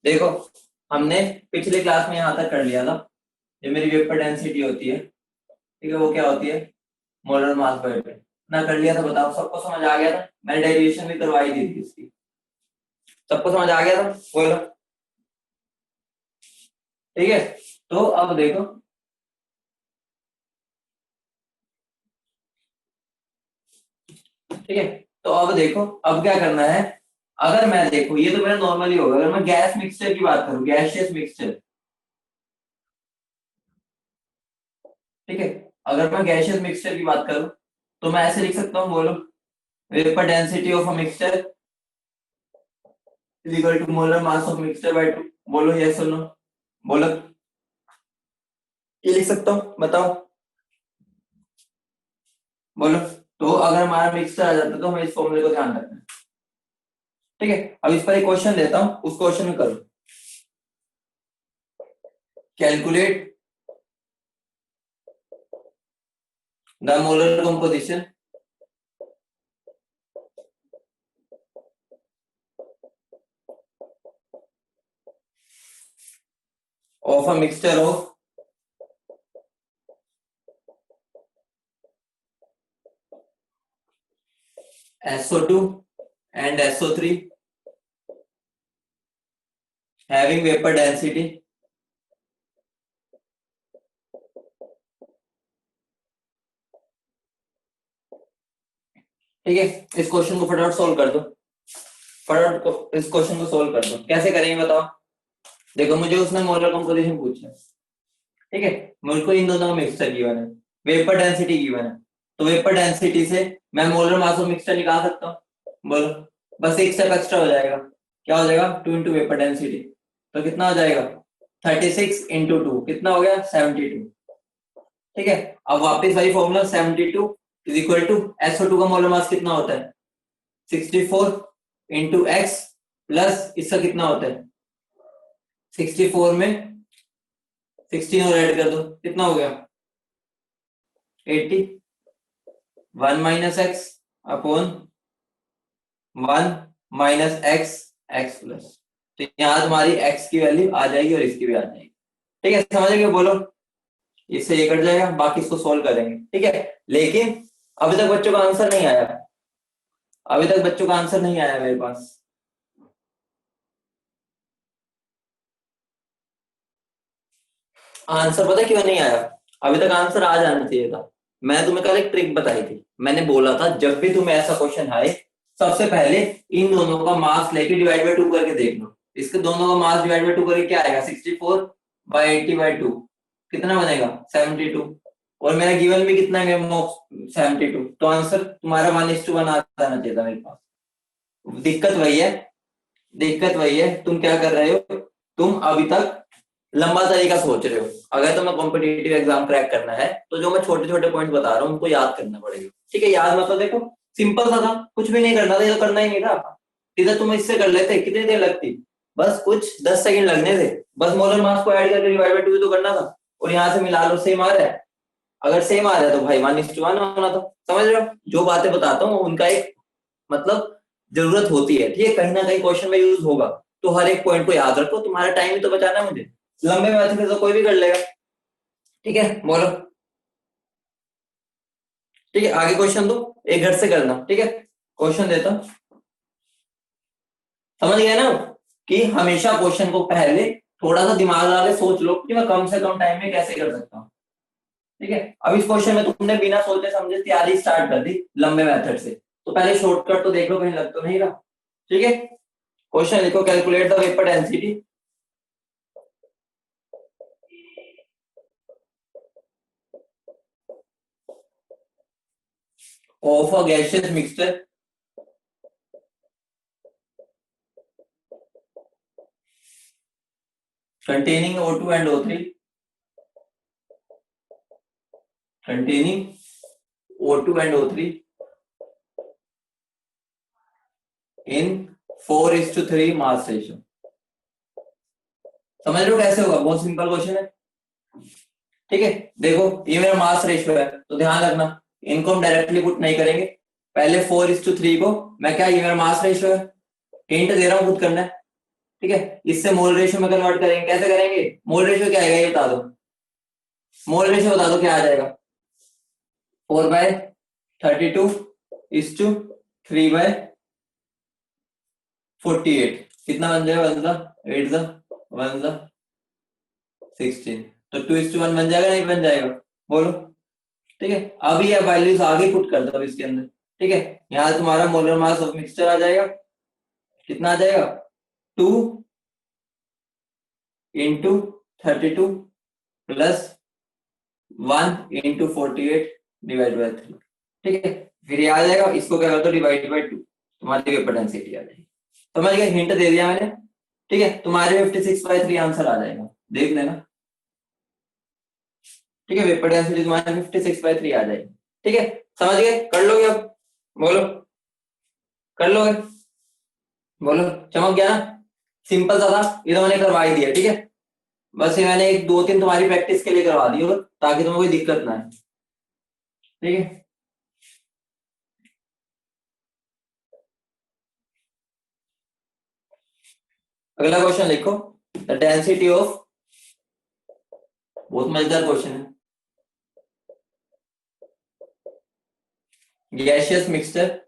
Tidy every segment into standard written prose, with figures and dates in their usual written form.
देखो, हमने पिछले क्लास में यहां तक कर लिया था। जो मेरी वेपर डेंसिटी होती है, ठीक है, वो क्या होती है, मोलर मास पर यूनिट ना। कर लिया था, बताओ सबको समझ आ गया था? मैंने डेरिवेशन भी करवाई दी थी इसकी। सबको समझ आ गया था? बोलो। ठीक है, तो अब देखो, ठीक है, तो अब देखो, अब क्या करना है। अगर मैं देखो, ये तो मेरा नॉर्मली होगा। अगर मैं गैस मिक्सचर की बात करूं, गैसियस मिक्सचर, ठीक है, अगर मैं गैसियस मिक्सचर की बात करूं तो मैं ऐसे लिख सकता हूं, बोलो। Vapour density of a mixture is equal to molar mass of mixture by 2। बोलो यस और नो। बोलो, ये लिख सकता हूँ, बताओ। बोलो। तो अगर हमारा मिक्सचर आ जाता है तो हमें इस फॉर्मूले को ध्यान रखना है। ठीक है, अब इस पर एक क्वेश्चन देता हूं, उस क्वेश्चन में करो। Calculate the molar composition of a mixture of SO2 and SO3 having vapor density ठीक है, इस क्वेश्चन को फटाफट सोल्व कर दो। फटाफट इस क्वेश्चन को सोल्व कर दो। कैसे करेंगे बताओ। देखो, मुझे उसने मोलर कंपोजिशन पूछा है, ठीक है, मुझको इन दोनों का मिक्सचर गिवन है, वेपर डेंसिटी गिवन है। तो वेपर डेंसिटी से मैं मोलर मास ऑफ मिक्सचर निकाल सकता हूँ। बोलो, बस एक स्टेप एक्स्ट्रा हो जाएगा। क्या हो जाएगा? 2 इंटू वेपर डेंसिटी। तो कितना हो जाएगा? 36 इंटू 2 कितना हो गया? 72। ठीक है, अब वापस वही formula, 72 is equal to SO2 का मोलर मास कितना होता है? 64 इंटू एक्स प्लस इसका कितना होता है? 64 में 16 और ऐड कर दो, कितना हो गया? 80। 1 minus x upon 1 minus x, x plus. तो यहाँ तुम्हारी एक्स की वैल्यू आ जाएगी और इसकी भी आ जाएगी। ठीक है, समझ गए? बोलो, इससे ये कट जाएगा, बाकी इसको सोल्व करेंगे। ठीक है, लेकिन अभी तक बच्चों का आंसर नहीं आया। अभी तक बच्चों का आंसर नहीं आया मेरे पास। आंसर पता है क्यों नहीं आया? अभी तक आंसर आ जाना चाहिए था। मैं तुम्हें कल एक ट्रिक बताई थी। मैंने बोला था जब भी तुम्हें ऐसा क्वेश्चन आए, सबसे पहले इन दोनों का मास लेके डिवाइड बाय 2 करके देख लो। इसके दोनों का मास डिवाइड बाय 2 करके क्या आएगा? 64 बाय 80 बाय 2 कितना बनेगा? 72। और मेरा गिवन भी कितना है? 72। तो आंसर तुम्हारा 1:1 आ जाना चाहिए था मेरे पास। दिक्कत वही है, दिक्कत वही है, तुम क्या कर रहे हो? तुम अभी तक लंबा तरीका सोच रहे हो। अगर तुम्हें कॉम्पिटिटिव एग्जाम क्रैक करना है तो जो मैं छोटे छोटे पॉइंट बता रहा हूँ उनको याद करना पड़ेगा। ठीक है, याद मतलब देखो, सिंपल सा था, कुछ भी नहीं करना था, ये तो करना ही नहीं था। सीधा तुम इससे कर लेते, कितनी देर लगती? बस कुछ 10 सेकंड लगने थे। बस मोलर मास को ऐड करके डिवाइड बाय 2 तो करना था, और यहाँ से मिला लो, सेम आ रहा है। अगर सेम आ रहा है तो भाई 1:1 होना था। समझ रहे हो? जो बातें बताता हूँ उनका एक मतलब जरूरत होती है, ठीक है, कहीं ना कहीं क्वेश्चन में यूज होगा। तो हर एक पॉइंट को याद रखो, तुम्हारा टाइम ही तो बचाना है मुझे। लंबे मैथ में तो कोई भी कर लेगा। ठीक है, बोलो। ठीक है, आगे क्वेश्चन दो, एक घर से करना। ठीक है, क्वेश्चन देता हूं। समझ गए ना कि हमेशा क्वेश्चन को पहले थोड़ा सा दिमाग लगा के सोच लो कि मैं कम से कम टाइम में कैसे कर सकता हूँ। ठीक है, अब इस क्वेश्चन में तुमने बिना सोचे समझे तैयारी स्टार्ट कर दी लंबे मेथड से, तो पहले शॉर्टकट तो देख लो, कहीं लग तो नहीं रहा। ठीक है, क्वेश्चन लिखो, calculate the vapour density of a gaseous mixture containing O2 and O3, containing O2 and O3 in 4:3 mass ratio. समझ रहे हो कैसे होगा? बहुत सिंपल क्वेश्चन है। ठीक है, देखो, ये मेरा मास रेशियो है, तो ध्यान रखना इनको हम डायरेक्टली पुट नहीं करेंगे। पहले 4:3 को मैं क्या, ये मेरा मास रेशियो है, हिंट दे रहा हूं, खुद करना है। ठीक है, इससे मोल रेशियो में कन्वर्ट करेंगे। कैसे करेंगे? मोल रेशियो क्या आएगा ये बता दो, मोल रेशियो बता दो क्या आ जाएगा। 4/32 कितना बन जाएगा? 1 8 1 16, तो 2:1 बन जाएगा नहीं बन जाएगा? बोलो। ठीक है, अभी ये वैल्यूज आगे पुट कर दो इसके अंदर। ठीक है, यहाँ तुम्हारा मोलर मास ऑफ मिक्सचर आ जाएगा, कितना आ जाएगा? 2 into 32 plus 1 into 48 divide by 3। ठीक है, फिर ये आ जाएगा, इसको क्या कर दो डिवाइड बाई 2, तुम्हारी वेपर डेंसिटी आ जाएगी। समझ गए? हिंट दे दिया मैंने। ठीक है, तुम्हारे 56/3 आंसर आ जाएगा, देख लेना। ठीक है, वेपर डेंसिटी तुम्हारे 56/3 आ जाएगी। ठीक है, समझ गए? कर लोगे अब? बोलो, कर लोगे? बोलो, चमक गया ना? सिंपल सा था, ये तो मैंने करवा ही दिया। ठीक है, बस ये मैंने एक दो तीन तुम्हारी प्रैक्टिस के लिए करवा दी हो, ताकि तुम्हें कोई दिक्कत ना है। ठीक है, अगला क्वेश्चन लिखो। द डेंसिटी ऑफ, बहुत मजेदार क्वेश्चन है, gaseous mixture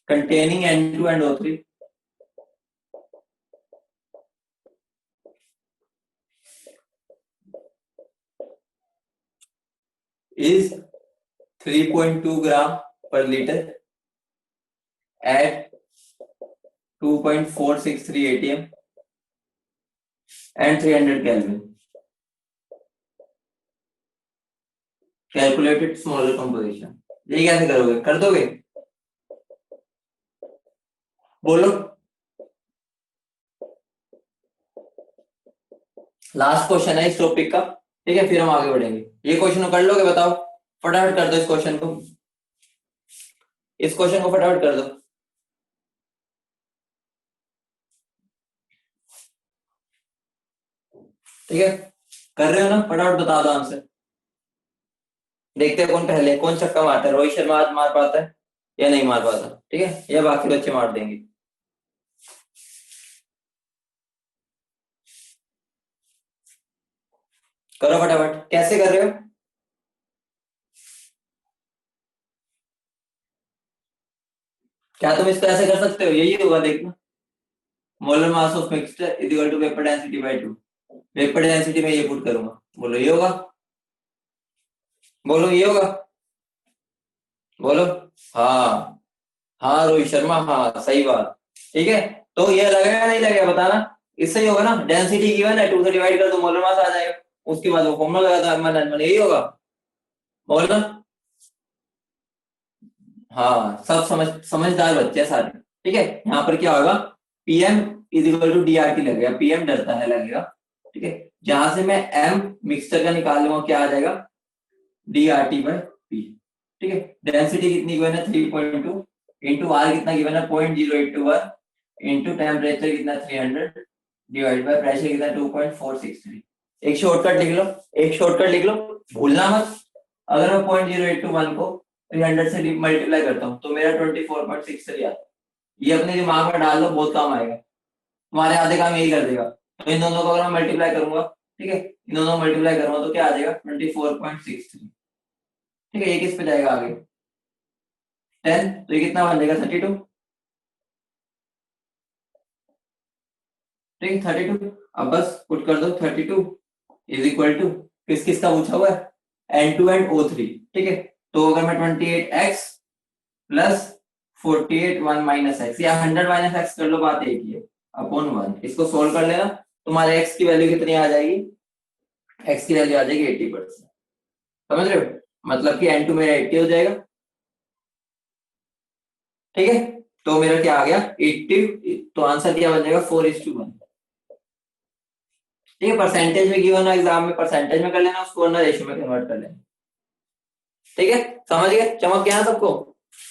containing N2 and O3 is 3.2 gram per liter at 2.463 atm and 300 Kelvin. Calculated smaller composition. ये कैसे करोगे? कर दोगे? बोलो। लास्ट क्वेश्चन है इस टॉपिक का। ठीक है, फिर हम आगे बढ़ेंगे। ये क्वेश्चन कर लोगे? बताओ, फटाफट कर दो इस क्वेश्चन को, इस क्वेश्चन को फटाफट कर दो। ठीक है, कर रहे हो ना? फटाफट बता दो आंसर। देखते हैं कौन पहले, कौन छक्का मारता है। रोहित शर्मा आज मार पाता है या नहीं मार पाता? ठीक है, या बाकी बच्चे मार देंगे? करो फटाफट। कैसे कर रहे हो? क्या तुम इसको ऐसे कर सकते हो? यही होगा, देखना। Molar mass of mixture is equal to vapour density by 2। Vapour density में ये पुट करूंगा। बोलो ये होगा? बोलो ये होगा? बोलो। हाँ, हाँ रोहित शर्मा, हाँ सही बात। ठीक है, तो ये लगेगा नहीं लगेगा बताना। इससे ही होगा ना, डेंसिटी गिवन है, 2 से डिवाइड कर दो, मोलर मास आ जाएगा। उसके बाद वो फॉर्मूला लगा था मन, यही होगा। बोलना। हाँ, सब समझदार बच्चे हैं सारे। ठीक है, यहाँ पर क्या होगा? PM is equal to DRT लगेगा। पीएम डरता है लगेगा। ठीक है, जहां से मैं एम मिक्सचर का निकाल लूंगा, क्या आ जाएगा? DRT by P. ठीक है, डेंसिटी कितनी गिवन है? 3.2 इंटू आर कितना गिवन है? 0.0821 इंटू टेम्परेचर कितना? 300 डिवाइड बाय प्रेशर कितना? 2.463। एक शॉर्टकट लिख लो, एक शॉर्टकट लिख लो, भूलना मत। अगर मैं 0.0821 को 300 से मल्टीप्लाई करता हूँ तो मेरा 24.63 आता है। ये अपने दिमाग में डाल लो, बहुत काम आएगा। तुम्हारे आधे काम यही कर देगा। तो इन दोनों को अगर मैं मल्टीप्लाई करूंगा, ठीक है, इन दोनों को मल्टीप्लाई करूंगा तो क्या आ जाएगा? 24.63। ठीक है, ये किस पे जाएगा आगे? 10, तो ये कितना बन जाएगा? 32। ठीक है, 32। अब बस पुट कर दो 32 इज इक्वल टू, किस किस का पूछा हुआ है? N2 and O3। ठीक है, तो अगर मैं 28x प्लस 48 1 माइनस एक्स, या 100 माइनस एक्स कर लो, बात एक ही है, अपॉन 1। इसको सोल्व कर लेना, तुम्हारे x की वैल्यू कितनी आ जाएगी? x की वैल्यू आ जाएगी 80%। समझ रहे हो? मतलब कि N2 मेरा 80 हो जाएगा। ठीक है, तो मेरा क्या आ गया? 80। तो आंसर क्या बन जाएगा? 4:1। ठीक है, परसेंटेज में गिवन एग्जाम में परसेंटेज में कर लेना, उसको वरना रेशियो में कन्वर्ट कर लेना। ठीक है, समझ गए? चमक गया सबको?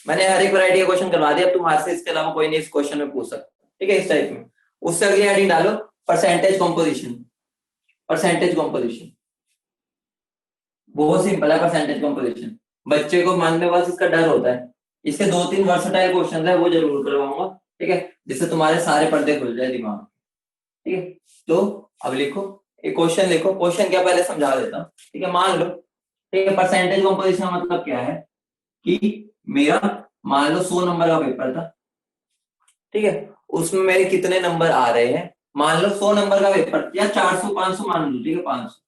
मैंने हर एक वैरायटी का क्वेश्चन करवा दिया। अब तुम्हारे से इसके अलावा कोई नहीं इस क्वेश्चन में पूछ सकता। ठीक है, इस टाइप में। उससे अगली हेडिंग डालो, परसेंटेज कॉम्पोजिशन। परसेंटेज कॉम्पोजिशन बहुत सिंपल है। परसेंटेज कॉम्पोजिशन बच्चे को मन में बस इसका डर होता है इसके 2-3 वर्सटाइल क्वेश्चन है वो जरूर करवाऊंगा, ठीक है, जिससे तुम्हारे सारे पर्दे खुल जाए दिमाग, ठीक है। तो अब लिखो, एक क्वेश्चन लिखो, क्वेश्चन क्या पहले समझा देता हूँ, ठीक है। मान लो, ठीक है, परसेंटेज कंपोजिशन का मतलब क्या है कि मेरा मान लो 100 नंबर का पेपर था, ठीक है, उसमें मेरे कितने नंबर आ रहे हैं, मान लो 100 नंबर का पेपर या 400 500 मान लो, ठीक है, 500,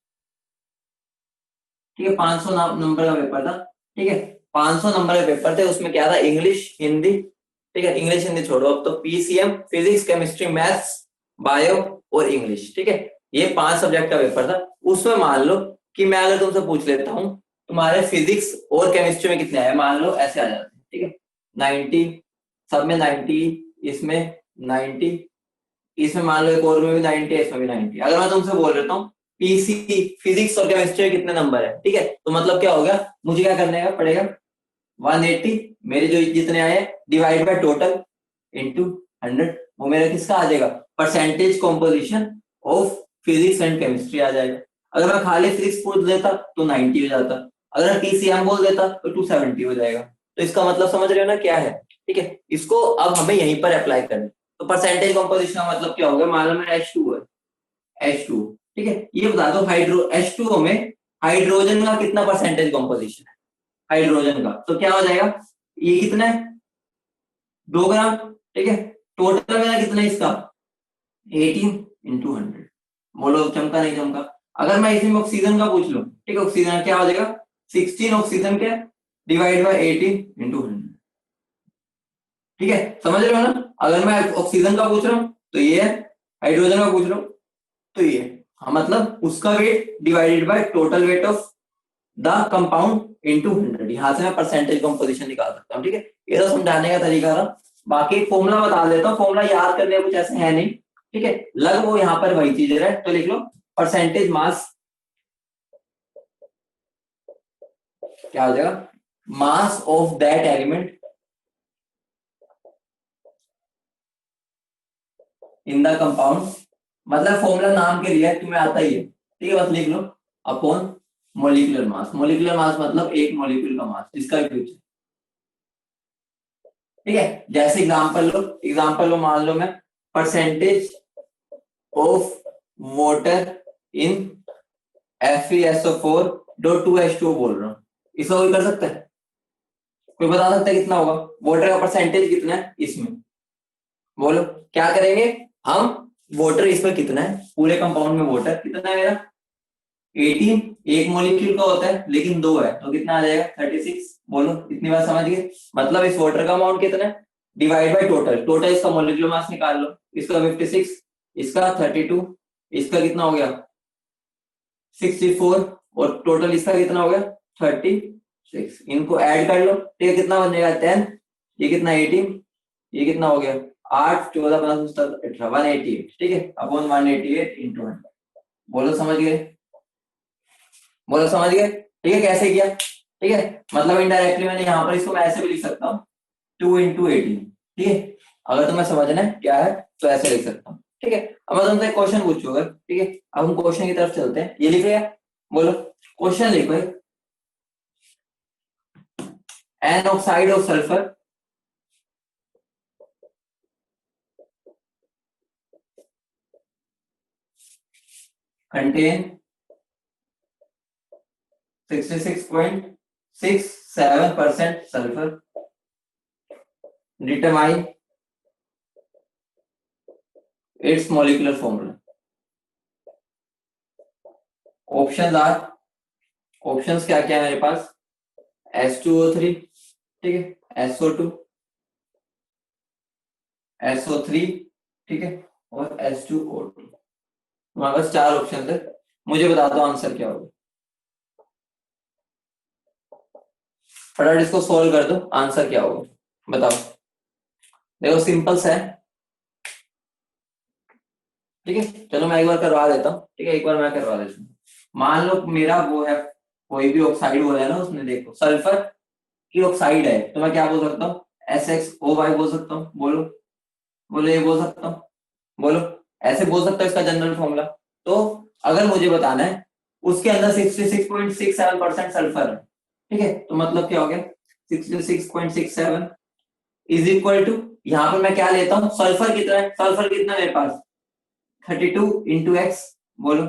ठीक है, 500 नंबर का पेपर था, ठीक है। 500 नंबर के पेपर थे, उसमें क्या था, इंग्लिश हिंदी, ठीक है, इंग्लिश हिंदी छोड़ो, अब तो PCM physics chemistry maths bio और इंग्लिश, ठीक है, ये 5 सब्जेक्ट का पेपर था। उसमें मान लो कि मैं अगर तुमसे पूछ लेता हूँ तुम्हारे फिजिक्स और केमिस्ट्री में कितने आए, मान लो ऐसे आ जाते हैं, ठीक है, 90, सब में 90, इसमें 90, इसमें मान लो एक और में भी 90 है, इसमें भी 90। अगर मैं तुमसे बोल देता हूँ पीसी फिजिक्स और केमिस्ट्री में कितने नंबर है, ठीक है, तो मतलब क्या हो गया, मुझे क्या करने का पड़ेगा, 180 मेरे जो जितने आए डिवाइड बाय टोटल इनटू 100, वो मेरा किसका आ जाएगा, percentage composition of physics and chemistry आ जाएगा। अगर मैं खाली फिजिक्स पूछ देता तो 90 हो जाता, अगर मैं पीसीएम बोल देता तो 270 हो जाएगा। तो इसका मतलब समझ रहे हो ना क्या है, ठीक है, इसको अब हमें यहीं पर अप्लाई करना है। तो परसेंटेज कॉम्पोजिशन का मतलब क्या होगा, मान लो मेरा H2 है, H2, ठीक है, ये बता दो हाइड्रो H2O में हाइड्रोजन का कितना परसेंटेज कॉम्पोजिशन है, हाइड्रोजन का, तो क्या हो जाएगा, ये कितना है, 2 ग्राम, ठीक है, टोटल मेरा कितना है इसका, 18 × 100, बोलो चमका नहीं चमका। अगर मैं इसमें ऑक्सीजन का पूछ लूं, ठीक है, ऑक्सीजन का क्या हो जाएगा, 16 ऑक्सीजन के डिवाइड बाय 18 × 100, ठीक है, समझ रहे हो ना। अगर मैं ऑक्सीजन का पूछ रहा हूँ तो ये है, हाइड्रोजन का पूछ रहा हूँ तो ये, हाँ, मतलब उसका weight divided by total weight of the compound into 100, यहां से मैं परसेंटेज कंपोजिशन निकाल सकता हूँ, ठीक है। ये तो समझाने का तरीका था। बाकी फॉर्मूला बता देता हूँ, फॉर्मूला याद करने का कुछ ऐसे है नहीं, ठीक है, लग वो यहाँ पर वही चीज है, तो लिख लो परसेंटेज मास, क्या हो जाएगा, mass of that element in the compound, मतलब फॉर्मूला नाम के लिए तुम्हें आता ही है, ठीक है, बस लिख लो upon molecular mass, molecular mass मतलब एक मोलिक्यूल का मास, जिसका भी पूछे, ठीक है। जैसे एग्जांपल लो मान लो मैं percentage of water in FeSO4.2H2O बोल रहा हूँ, इसका कोई कर सकता है, कोई बता सकता है कितना होगा, वाटर का परसेंटेज कितना है इसमें, बोलो क्या करेंगे हम, वाटर इसमें कितना है, पूरे कंपाउंड में वाटर कितना है मेरा, 18, एक मॉलिक्यूल का होता है लेकिन 2 है तो कितना आ जाएगा, 36, बोलो इतनी बात समझ गए। मतलब इस वाटर का अमाउंट कितना है, डिवाइड बाय टोटल, टोटल इसका मॉलिक्यूलर मास निकाल लो, इसका 56, इसका 32, इसका कितना हो गया 64, और टोटल इसका कितना हो गया 36, इनको ऐड कर लो, ठीक है, कितना बन जाएगा 10, ये कितना 18, ये कितना हो गया 8 14 15 17 18 188, ठीक है, अपॉन 188 इंटू 100, बोलो समझ गए, बोलो समझ गए, ठीक है, कैसे किया, ठीक है, मतलब इनडायरेक्टली मैंने यहाँ पर इसको मैं ऐसे भी लिख सकता हूँ 2 × 18, ठीक है, अगर तुम्हें समझना है क्या है तो ऐसे लिख सकता हूँ, ठीक है। अब मैं तुमसे क्वेश्चन पूछूंगा, ठीक है, अब हम क्वेश्चन की तरफ चलते हैं, ये लिख लिया, बोलो क्वेश्चन लिखो, an oxide of sulphur contain 66.67% sulfur, determine its molecular formula। Options are, options क्या क्या है मेरे पास, H2O3, ठीक है, SO2, SO3, ठीक है, और H2O2, तुम्हारे पास 4 ऑप्शन है, मुझे बता दो आंसर क्या होगा, फटाफट इसको सॉल्व कर दो, आंसर क्या होगा बताओ, देखो सिंपल सा है, ठीक है, चलो मैं एक बार करवा देता हूँ, ठीक है, एक बार मैं करवा देता हूँ। मान लो मेरा वो है, कोई भी ऑक्साइड बोला है ना उसने, देखो सल्फर की ऑक्साइड है तो मैं क्या बोल सकता हूँ, SXOY बोल सकता हूँ, बोलो बोलो, ये बोल सकता हूँ, बोलो ऐसे बोल सकता हूँ इसका जनरल फॉर्मूला। तो अगर मुझे बताना है उसके अंदर 66.67% सल्फर है, ठीक है, तो मतलब क्या हो गया 66.67 इज इक्वल टू, यहाँ पर मैं क्या लेता हूँ, सल्फर कितना है, सल्फर कितना है मेरे पास 32 इंटू एक्स, बोलो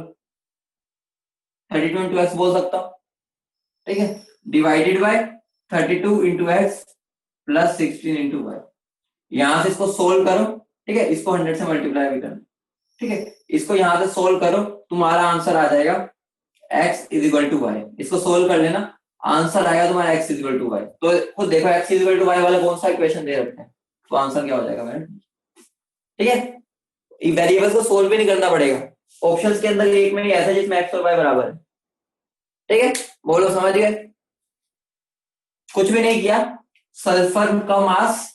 32 इंटू एक्स बोल सकता हूँ, ठीक है, divided by 32 into X plus 16 into Y. यहां से इसको सोल्व करो, ठीक है, इसको 100 से मल्टीप्लाई भी करना, ठीक है, इसको यहां से सोल्व करो, तुम्हारा आंसर आ जाएगा x is equal to Y. इसको सोल्व कर लेना, आंसर आएगा तुम्हारा x is equal to Y. तो खुद देखो x is equal to Y वाला कौन सा इक्वेशन दे रखते हैं, तो आंसर क्या हो जाएगा मेरा, ठीक है। वेरिएबल्स को सोल्व भी नहीं करना पड़ेगा, ऑप्शंस के अंदर एक में ही ऐसा जिसमें x और y बराबर है, ठीक है, बोलो समझ गए, कुछ भी नहीं किया, सल्फर का mass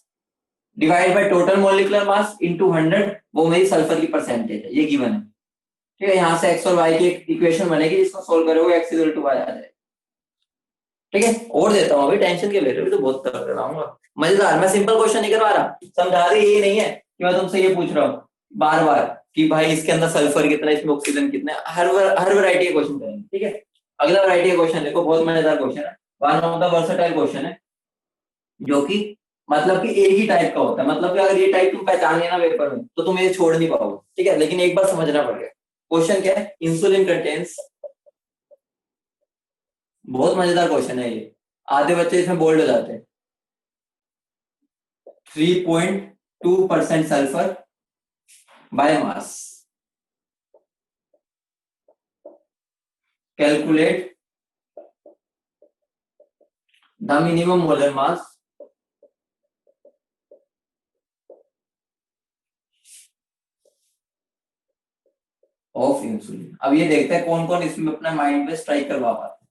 divide by total molecular mass into 100, वो मेरी सल्फर की परसेंटेज है, ये गिवन है, ठीक है। यहाँ से x और y की एक इक्वेशन बनेगी जिसको सोल्व करोगे x इक्वल टू y आ जाएगा, ठीक है। और देता हूँ, अभी टेंशन के ले रहे हो, तो बहुत कर रहा हूँ मजेदार, मैं सिंपल क्वेश्चन नहीं करवा रहा, समझा रही ये नहीं है कि मैं तुमसे ये पूछ रहा हूँ बार बार कि भाई इसके अंदर सल्फर कितना है, इसमें ऑक्सीजन कितना है, हर वैरायटी के क्वेश्चन करेंगे, ठीक है। अगला वैरायटी का क्वेश्चन देखो, बहुत मजेदार क्वेश्चन है, one of the versatile question है, जो कि मतलब कि एक ही टाइप का होता है, मतलब कि अगर ये टाइप तुम पहचान लेना पेपर में तो तुम ये छोड़ नहीं पाओगे, ठीक है, लेकिन एक बार समझना पड़ेगा। क्वेश्चन क्या है, इंसुलिन कंटेन्स, बहुत मजेदार क्वेश्चन है ये, आधे बच्चे इसमें बोल्ड हो जाते हैं, 3.2% sulphur by mass, calculate the minimum molar mass of insulin. अब ये देखते हैं कौन कौन इसमें अपना माइंड पे स्ट्राइक करवा पाता है,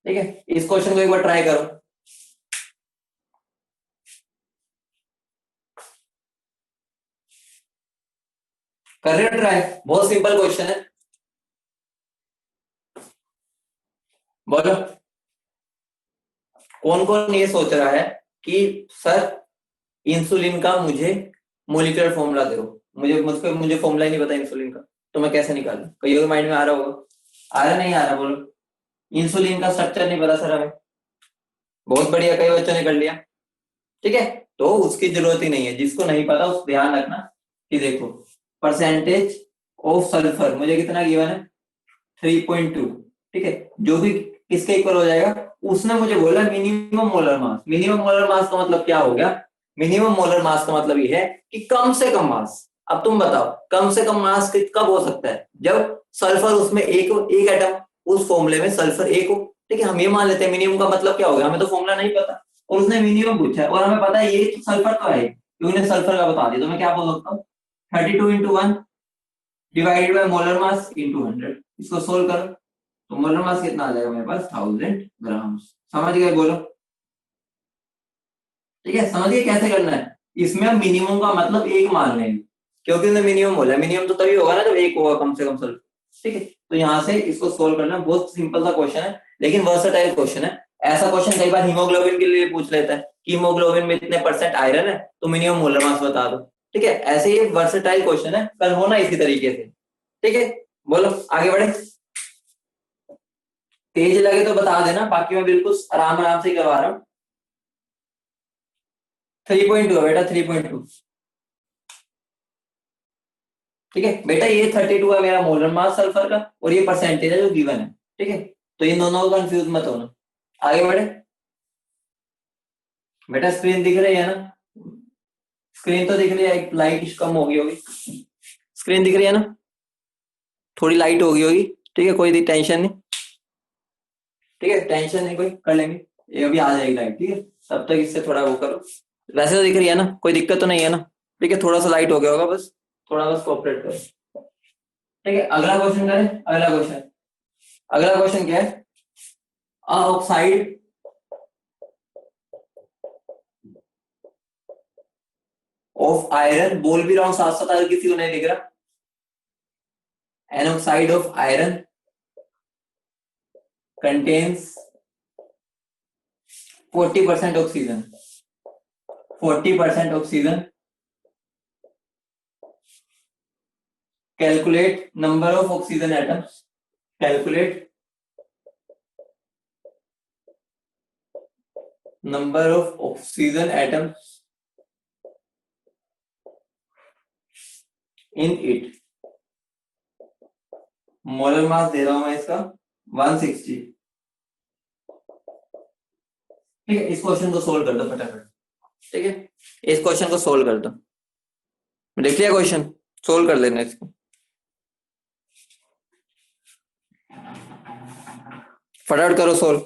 ठीक है। इस क्वेश्चन को एक बार ट्राई करो, कर रहे हो ट्राई, बहुत सिंपल क्वेश्चन है, बोलो कौन कौन ये सोच रहा है कि सर इंसुलिन का मुझे मोलिकुलर फॉर्मूला दो, मुझे फॉर्मूला ही नहीं पता इंसुलिन का, तो मैं कैसे निकालूं, कई के माइंड में आ रहा होगा, आ रहा नहीं आ रहा, बोलो इंसुलिन का स्ट्रक्चर नहीं पता सर हमें, बहुत बढ़िया, कई बच्चों ने कर लिया, ठीक है, तो उसकी जरूरत ही नहीं है, जिसको नहीं पता उस ध्यान रखना कि देखो परसेंटेज ऑफ सल्फर मुझे कितना गिवन है 3.2, ठीक है, जो भी किसके इक्वल हो जाएगा, उसने मुझे बोला minimum molar mass. Minimum molar mass का मतलब क्या हो गया, मिनिमम मोलर मास का मतलब ये है कि कम से कम मास। अब तुम बताओ कम से कम मास कब हो सकता है, जब सल्फर उसमें एक एटम, उस फॉर्मूले में सल्फर एक हो, ठीक है, हम ये मान लेते हैं मिनिमम का मतलब क्या होगा, हमें तो फॉर्मूला नहीं पता और उसने मिनिमम पूछा है और हमें पता है ये तो सल्फर तो है, क्योंकि सल्फर का बता दिया, तो मैं क्या बोल सकता हूँ 32 into 1 divided by molar mass into 100, इसको सोल्व करो तो मोलर मास कितना आ जाएगा मेरे पास 1000 ग्राम। समझ गए, बोलो, ठीक है, समझ गए कैसे करना है। इसमें हम मिनिमम का मतलब एक मान लेंगे, क्योंकि उसने मिनिमम बोला, मिनिमम तो तभी होगा ना जब एक होगा कम से कम सल्फर, ठीक है। तो यहाँ से इसको सोल्व करना बहुत सिंपल सा क्वेश्चन है, लेकिन वर्सेटाइल क्वेश्चन है। ऐसा क्वेश्चन कई बार हीमोग्लोबिन के लिए पूछ लेता है कि हीमोग्लोबिन में इतने परसेंट आयरन है तो मिनिमम मोलर मास बता दो, ठीक है, ऐसे ही वर्सेटाइल क्वेश्चन है, कल होना इसी तरीके से, ठीक है। बोलो आगे बढ़े, तेज लगे तो बता देना, बाकी मैं बिल्कुल आराम आराम से ही करवा रहा हूँ। 3.2 है बेटा, 3.2, ठीक है बेटा, ये 32 है मेरा मोलर मास सल्फर का और ये परसेंटेज है जो गिवन है, ठीक है, तो इन दोनों को कंफ्यूज मत होना। आगे बढ़े बेटा, स्क्रीन दिख रही है ना, स्क्रीन तो दिख रही है, लाइट कम होगी होगी, स्क्रीन दिख रही है ना, थोड़ी लाइट होगी होगी, ठीक है, कोई टेंशन नहीं, ठीक है, टेंशन नहीं, कोई कर लेंगे, ये अभी आ जाएगी लाइट, ठीक है, तब तक इससे थोड़ा वो करो, वैसे तो दिख रही है ना, कोई दिक्कत तो नहीं है ना, ठीक है, थोड़ा सा लाइट हो गया होगा बस, थोड़ा बस कोऑपरेट करो, ठीक है। अगला क्वेश्चन करें, अगला क्वेश्चन, अगला क्वेश्चन क्या है, ऑक्साइड ऑफ आयरन, बोल भी रहा हूं साथ साथ, अगर किसी को नहीं दिख रहा, an oxide of iron contains 40% oxygen, 40% oxygen, calculate number of oxygen atoms, calculate number of oxygen atoms in it, molar mass दे रहा हूं मैं इसका 160। ठीक है, इस क्वेश्चन को सोल्व कर दो फटाफट। ठीक है, इस क्वेश्चन को सोल्व कर दो। देख लिया क्वेश्चन, सोल्व कर लेना इसको। फटाफट करो सोल्व।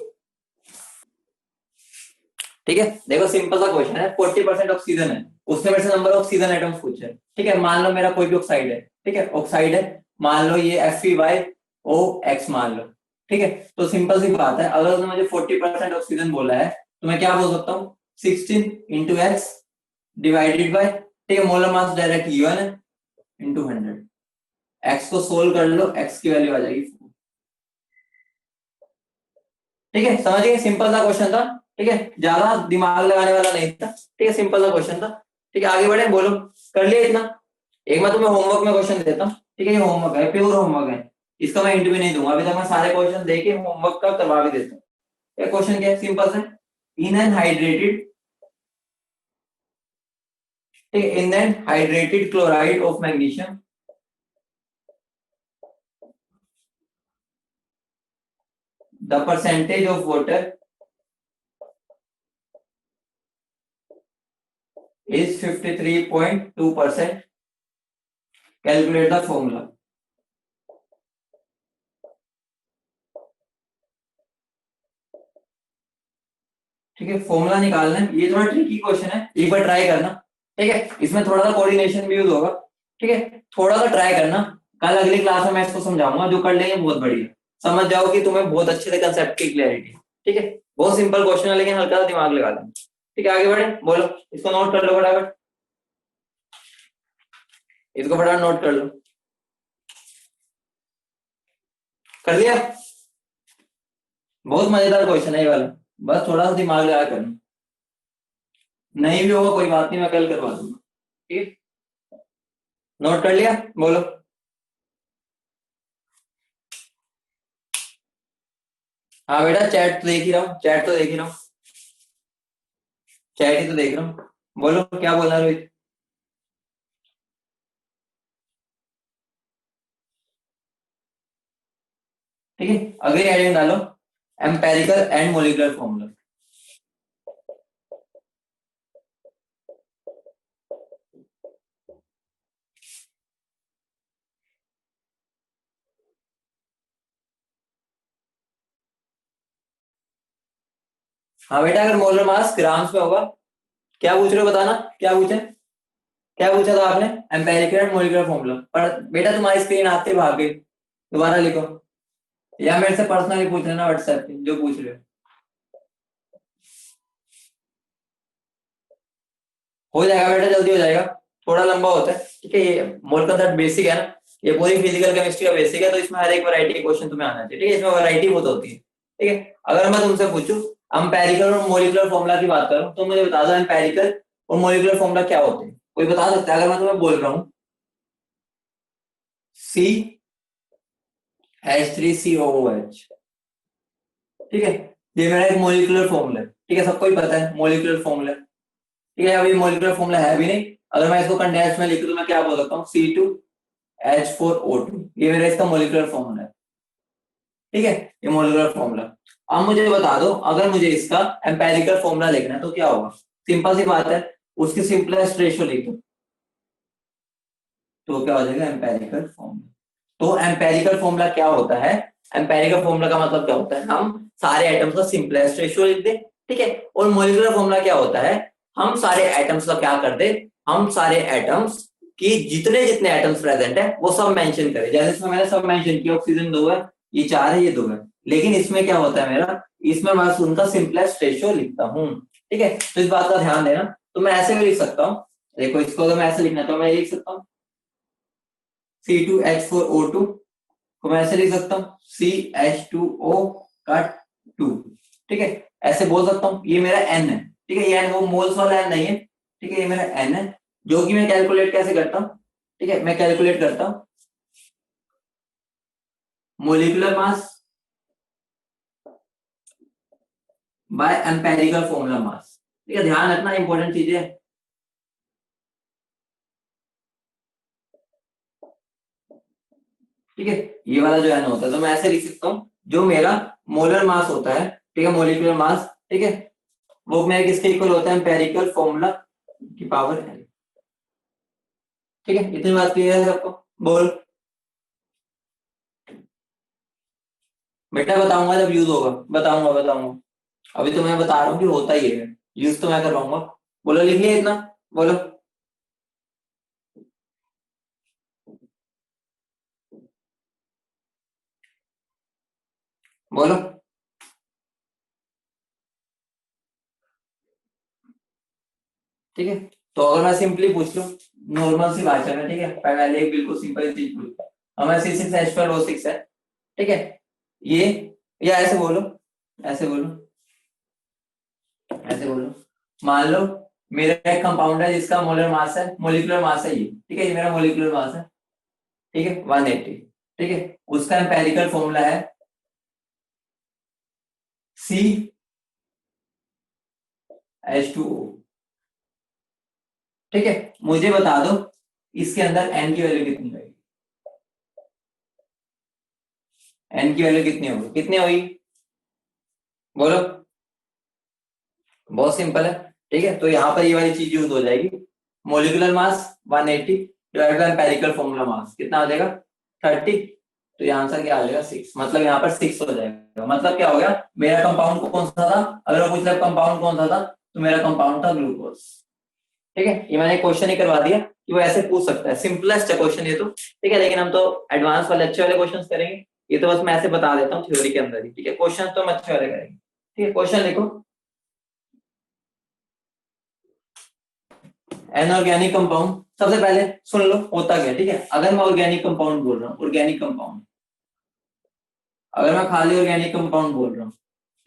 ठीक है, देखो सिंपल सा क्वेश्चन है, 40% ऑक्सीजन है, उसने मेरे से नंबर ऑफ ऑक्सीजन एटम्स पूछे। ठीक है, मान लो मेरा कोई भी ऑक्साइड है, ठीक है, ऑक्साइड है, मान लो ये FeYOX मान लो। ठीक है, तो सिंपल सी बात है, अगर उसने मुझे 40% ऑक्सीजन बोला है तो मैं क्या बोल सकता हूँ, 16 इंटू एक्स डिवाइडेड बाय, ठीक है, मोलर मास डायरेक्ट गिवन है, इंटू 100। एक्स को सोल्व कर लो, एक्स की वैल्यू आ जाएगी। ठीक है, समझ गए, सिंपल सा क्वेश्चन था। ठीक है, ज्यादा दिमाग लगाने वाला नहीं था। ठीक है, सिंपल सा क्वेश्चन था। ठीक है, आगे बढ़े, बोलो, कर लिया इतना। एक मैं तुम्हें होमवर्क में क्वेश्चन देता हूँ। ठीक है, ये होमवर्क है, प्योर होमवर्क है, इसका मैं हिंट भी नहीं दूंगा, अभी तक मैं सारे क्वेश्चन देके होमवर्क का करवा भी देता हूँ। ये क्वेश्चन क्या है, सिंपल सा, in an hydrated, in an hydrated chloride of magnesium, the percentage of water is 53.2%, calculate the formula। ठीक है, फॉर्मूला निकालना है, ये थोड़ा ट्रिकी क्वेश्चन है, एक बार ट्राई करना। ठीक है, इसमें थोड़ा सा कोऑर्डिनेशन भी यूज होगा। ठीक है, थोड़ा सा ट्राई करना, कल अगली क्लास में मैं इसको समझाऊंगा, जो कर लेंगे बहुत बढ़िया, समझ जाओ कि तुम्हें बहुत अच्छे से कंसेप्ट की क्लैरिटी। ठीक है, बहुत सिंपल क्वेश्चन है, लेकिन हल्का सा दिमाग लगा लेना। ठीक है, आगे बढ़े, बोलो, इसको नोट कर लो फटाफट, इसको फटाफट नोट कर लो। कर लिया, बहुत मजेदार क्वेश्चन है ये वाला, बस थोड़ा सा दिमाग लगा करना, नहीं भी होगा कोई बात नहीं, मैं कल करवा दूंगा। ठीक, नोट कर लिया, बोलो। हाँ बेटा, चैट तो देख ही रहा हूँ, चैट तो देख ही रहा हूँ, चैट ही तो देख रहा हूँ, बोलो क्या बोलना है रोहित। ठीक है, अगली हेडिंग डालो, एम्पेरिकल एंड मोलिकुलर फॉर्मूला। हाँ बेटा, अगर मोलर मास ग्राम्स में होगा, क्या पूछ रहे हो बताना, क्या पूछे, क्या पूछा था आपने, एम्पेरिकल एंड मोलिकुलर फॉर्मूला, पर बेटा तुम्हारी स्क्रीन आते ही भाग गई, दोबारा लिखो, या मेरे से पर्सनली पूछ लेना व्हाट्सएप पे जो पूछ रहे हो जाएगा बेटा, जल्दी हो जाएगा, थोड़ा लंबा होता है। ठीक है, ये मोल कंसेप्ट बेसिक है ना, ये पूरी फिजिकल केमिस्ट्री का बेसिक है, तो इसमें हर एक वैरायटी के क्वेश्चन तुम्हें आना चाहिए। ठीक है, इसमें वैरायटी बहुत होती है। ठीक है, अगर मैं तुमसे पूछूं एम्पेरिकल और मोलिकुलर फॉर्मूला की बात करूं, तो मुझे बता दो एम्पेरिकल और मोलिकुलर फॉर्मूला क्या होते हैं, कोई बता सकता है, अगर मैं तुम्हें बोल रहा हूँ CH3COOH, ठीक है, ये मेरा एक मोलिकुलर फॉर्मूला है। ठीक है, सबको ही पता है मोलिकुलर फॉर्मूला। ठीक है, अभी मोलिकुलर फॉर्मूला है भी नहीं, अगर मैं इसको कंडेंस में लिखूं तो मैं क्या बोल सकता हूँ, C2H4O2, ये मेरा इसका मोलिकुलर फॉर्मूला है। ठीक है, ये मोलिकुलर फॉर्मूला। अब मुझे बता दो, अगर मुझे इसका एम्पेरिकल फॉर्मूला लिखना है तो क्या होगा, सिंपल सी बात है, उसकी सिंपलेस्ट रेशियो लिख दो, तो क्या हो जाएगा एम्पेरिकल फॉर्मूला। तो एम्पेरिकल फॉर्मूला क्या होता है, एम्पेरिकल फॉर्मूला का मतलब क्या होता है, हम सारे एटम्स का सिंपलेस्ट रेशियो लिख दे। ठीक है, और मोलिकुलर फॉर्मूला क्या होता है, हम सारे एटम्स का क्या कर दे, हम सारे एटम्स की जितने जितने एटम्स प्रेजेंट है वो सब मेंशन करें, जैसे इसमें मैंने सब मेंशन किया, ऑक्सीजन 2 है, ये 4 है, ये 2 है, लेकिन इसमें क्या होता है मेरा, इसमें बस उनका सिंपलेस्ट रेशियो लिखता हूँ। ठीक है, तो इस बात का ध्यान देना, तो मैं ऐसे भी लिख सकता हूँ, देखो इसको अगर मैं ऐसे लिखना है तो मैं ये लिख सकता हूँ C2H4O2 को मैं ऐसे लिख सकता हूँ CH2O का 2। ठीक है, ऐसे बोल सकता हूँ, ये मेरा N है। ठीक है, ये N वो मोल्स वाला N नहीं है। ठीक है, ये मेरा N है, जो कि मैं कैलकुलेट कैसे करता हूँ, ठीक है, मैं कैलकुलेट करता हूँ molecular mass by empirical formula mass. ठीक है, ध्यान रखना, इंपॉर्टेंट चीजें। ठीक है, ये वाला जो एन होता है तो मैं ऐसे लिख सकता हूँ, जो मेरा मोलर मास होता है, ठीक है, मोलिकुलर मास, ठीक है, वो मेरे किसके इक्वल होता है, एम्पेरिकल फॉर्मूला की पावर एन। ठीक है, इतनी बात क्लियर है सबको? बोल बेटा, बताऊंगा जब यूज होगा, बताऊंगा बताऊंगा। अभी तो मैं बता रहा हूँ कि होता ही है, यूज तो मैं करवाऊंगा। बोलो, लिख लिया इतना? बोलो बोलो। ठीक है, तो अगर मैं सिंपली पूछ लूं, नॉर्मल सी भाषा में, ठीक है, पहले एक बिल्कुल सिंपल चीज पूछता हूँ, हमें C6H12O6 है, ठीक है, ये, या ऐसे बोलो, ऐसे बोलो, ऐसे बोलो, मान लो मेरा एक कंपाउंड है जिसका मोलर मास है, मोलिकुलर मास है ये, ठीक है, ये मेरा मोलिकुलर मास है, ठीक है, 180। ठीक है, उसका एम्पेरिकल फॉर्मूला है CH2O। ठीक है, मुझे बता दो इसके अंदर एन की वैल्यू कितनी होगी, एन की वैल्यू कितनी होगी, कितनी होगी, बोलो। बहुत सिंपल है। ठीक है, तो यहाँ पर ये वाली चीज यूज हो जाएगी, molecular mass 180 divide by empirical formula mass, कितना आ जाएगा, 30। तो ये आंसर क्या आ जाएगा, 6। मतलब यहाँ पर 6 हो जाएगा। मतलब क्या हो गया, मेरा कंपाउंड कौन सा था, अगर वो पूछ रहा कंपाउंड कौन सा था, तो मेरा कंपाउंड था ग्लूकोज। ठीक है, ये मैंने क्वेश्चन ही करवा दिया कि वो ऐसे पूछ सकता है, सिंपलेस्ट है क्वेश्चन ये तो। ठीक है, लेकिन हम तो एडवांस वाले अच्छे वाले क्वेश्चन करेंगे, ये तो बस मैं ऐसे बता देता हूँ थ्योरी के अंदर ही। ठीक है, क्वेश्चन तो हम अच्छे वाले करेंगे। ठीक है, क्वेश्चन लिखो, एनऑर्गेनिक कंपाउंड, सबसे पहले सुन लो होता क्या। ठीक है, अगर मैं ऑर्गेनिक कंपाउंड बोल रहा हूँ, ऑर्गेनिक कंपाउंड, अगर मैं खाली ऑर्गेनिक कंपाउंड बोल रहा हूँ,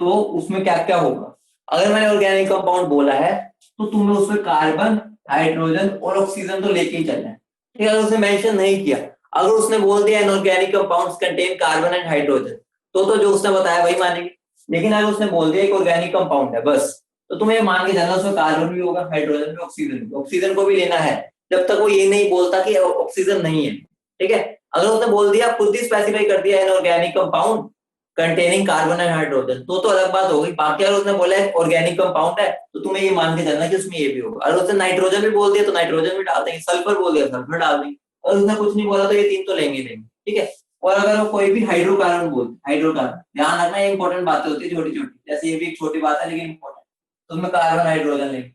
तो उसमें क्या क्या होगा। अगर मैंने ऑर्गेनिक कंपाउंड बोला है, तो तुम्हें उसमें कार्बन, हाइड्रोजन और ऑक्सीजन तो लेके ही चलना है। ठीक है, अगर उसने मेंशन नहीं किया, अगर उसने बोल दिया inorganic compounds contain carbon and hydrogen, तो जो उसने बताया वही मानेंगे। लेकिन अगर उसने बोल दिया एक ऑर्गेनिक कंपाउंड है बस, तो तुम्हें मान के चलना उसमें कार्बन भी होगा, हाइड्रोजन भी, ऑक्सीजन भी, ऑक्सीजन को भी लेना है, जब तक वो ये नहीं बोलता कि ऑक्सीजन नहीं है। ठीक है, अगर उसने बोल दिया, खुद ही स्पेसिफाई कर दिया inorganic compound containing carbon and hydrogen, तो अलग बात हो गई। बाकी अगर उसने बोला है ऑर्गेनिक कंपाउंड है, तो तुम्हें ये मान के चलना कि उसमें ये भी होगा। अगर उसने नाइट्रोजन भी बोल दिया तो नाइट्रोजन भी डाल देंगे, सल्फर बोल दिया सल्फर डाल देंगे, और उसने कुछ नहीं बोला तो ये तीन तो लेंगे लेंगे। ठीक है, और अगर वो कोई भी हाइड्रोकार्बन बोल, हाइड्रोकार्बन, ध्यान रखना ये इंपॉर्टेंट बातें होती है छोटी छोटी, जैसे ये भी एक छोटी बात है लेकिन इंपॉर्टेंट, तो उसमें कार्बन हाइड्रोजन लेंगे।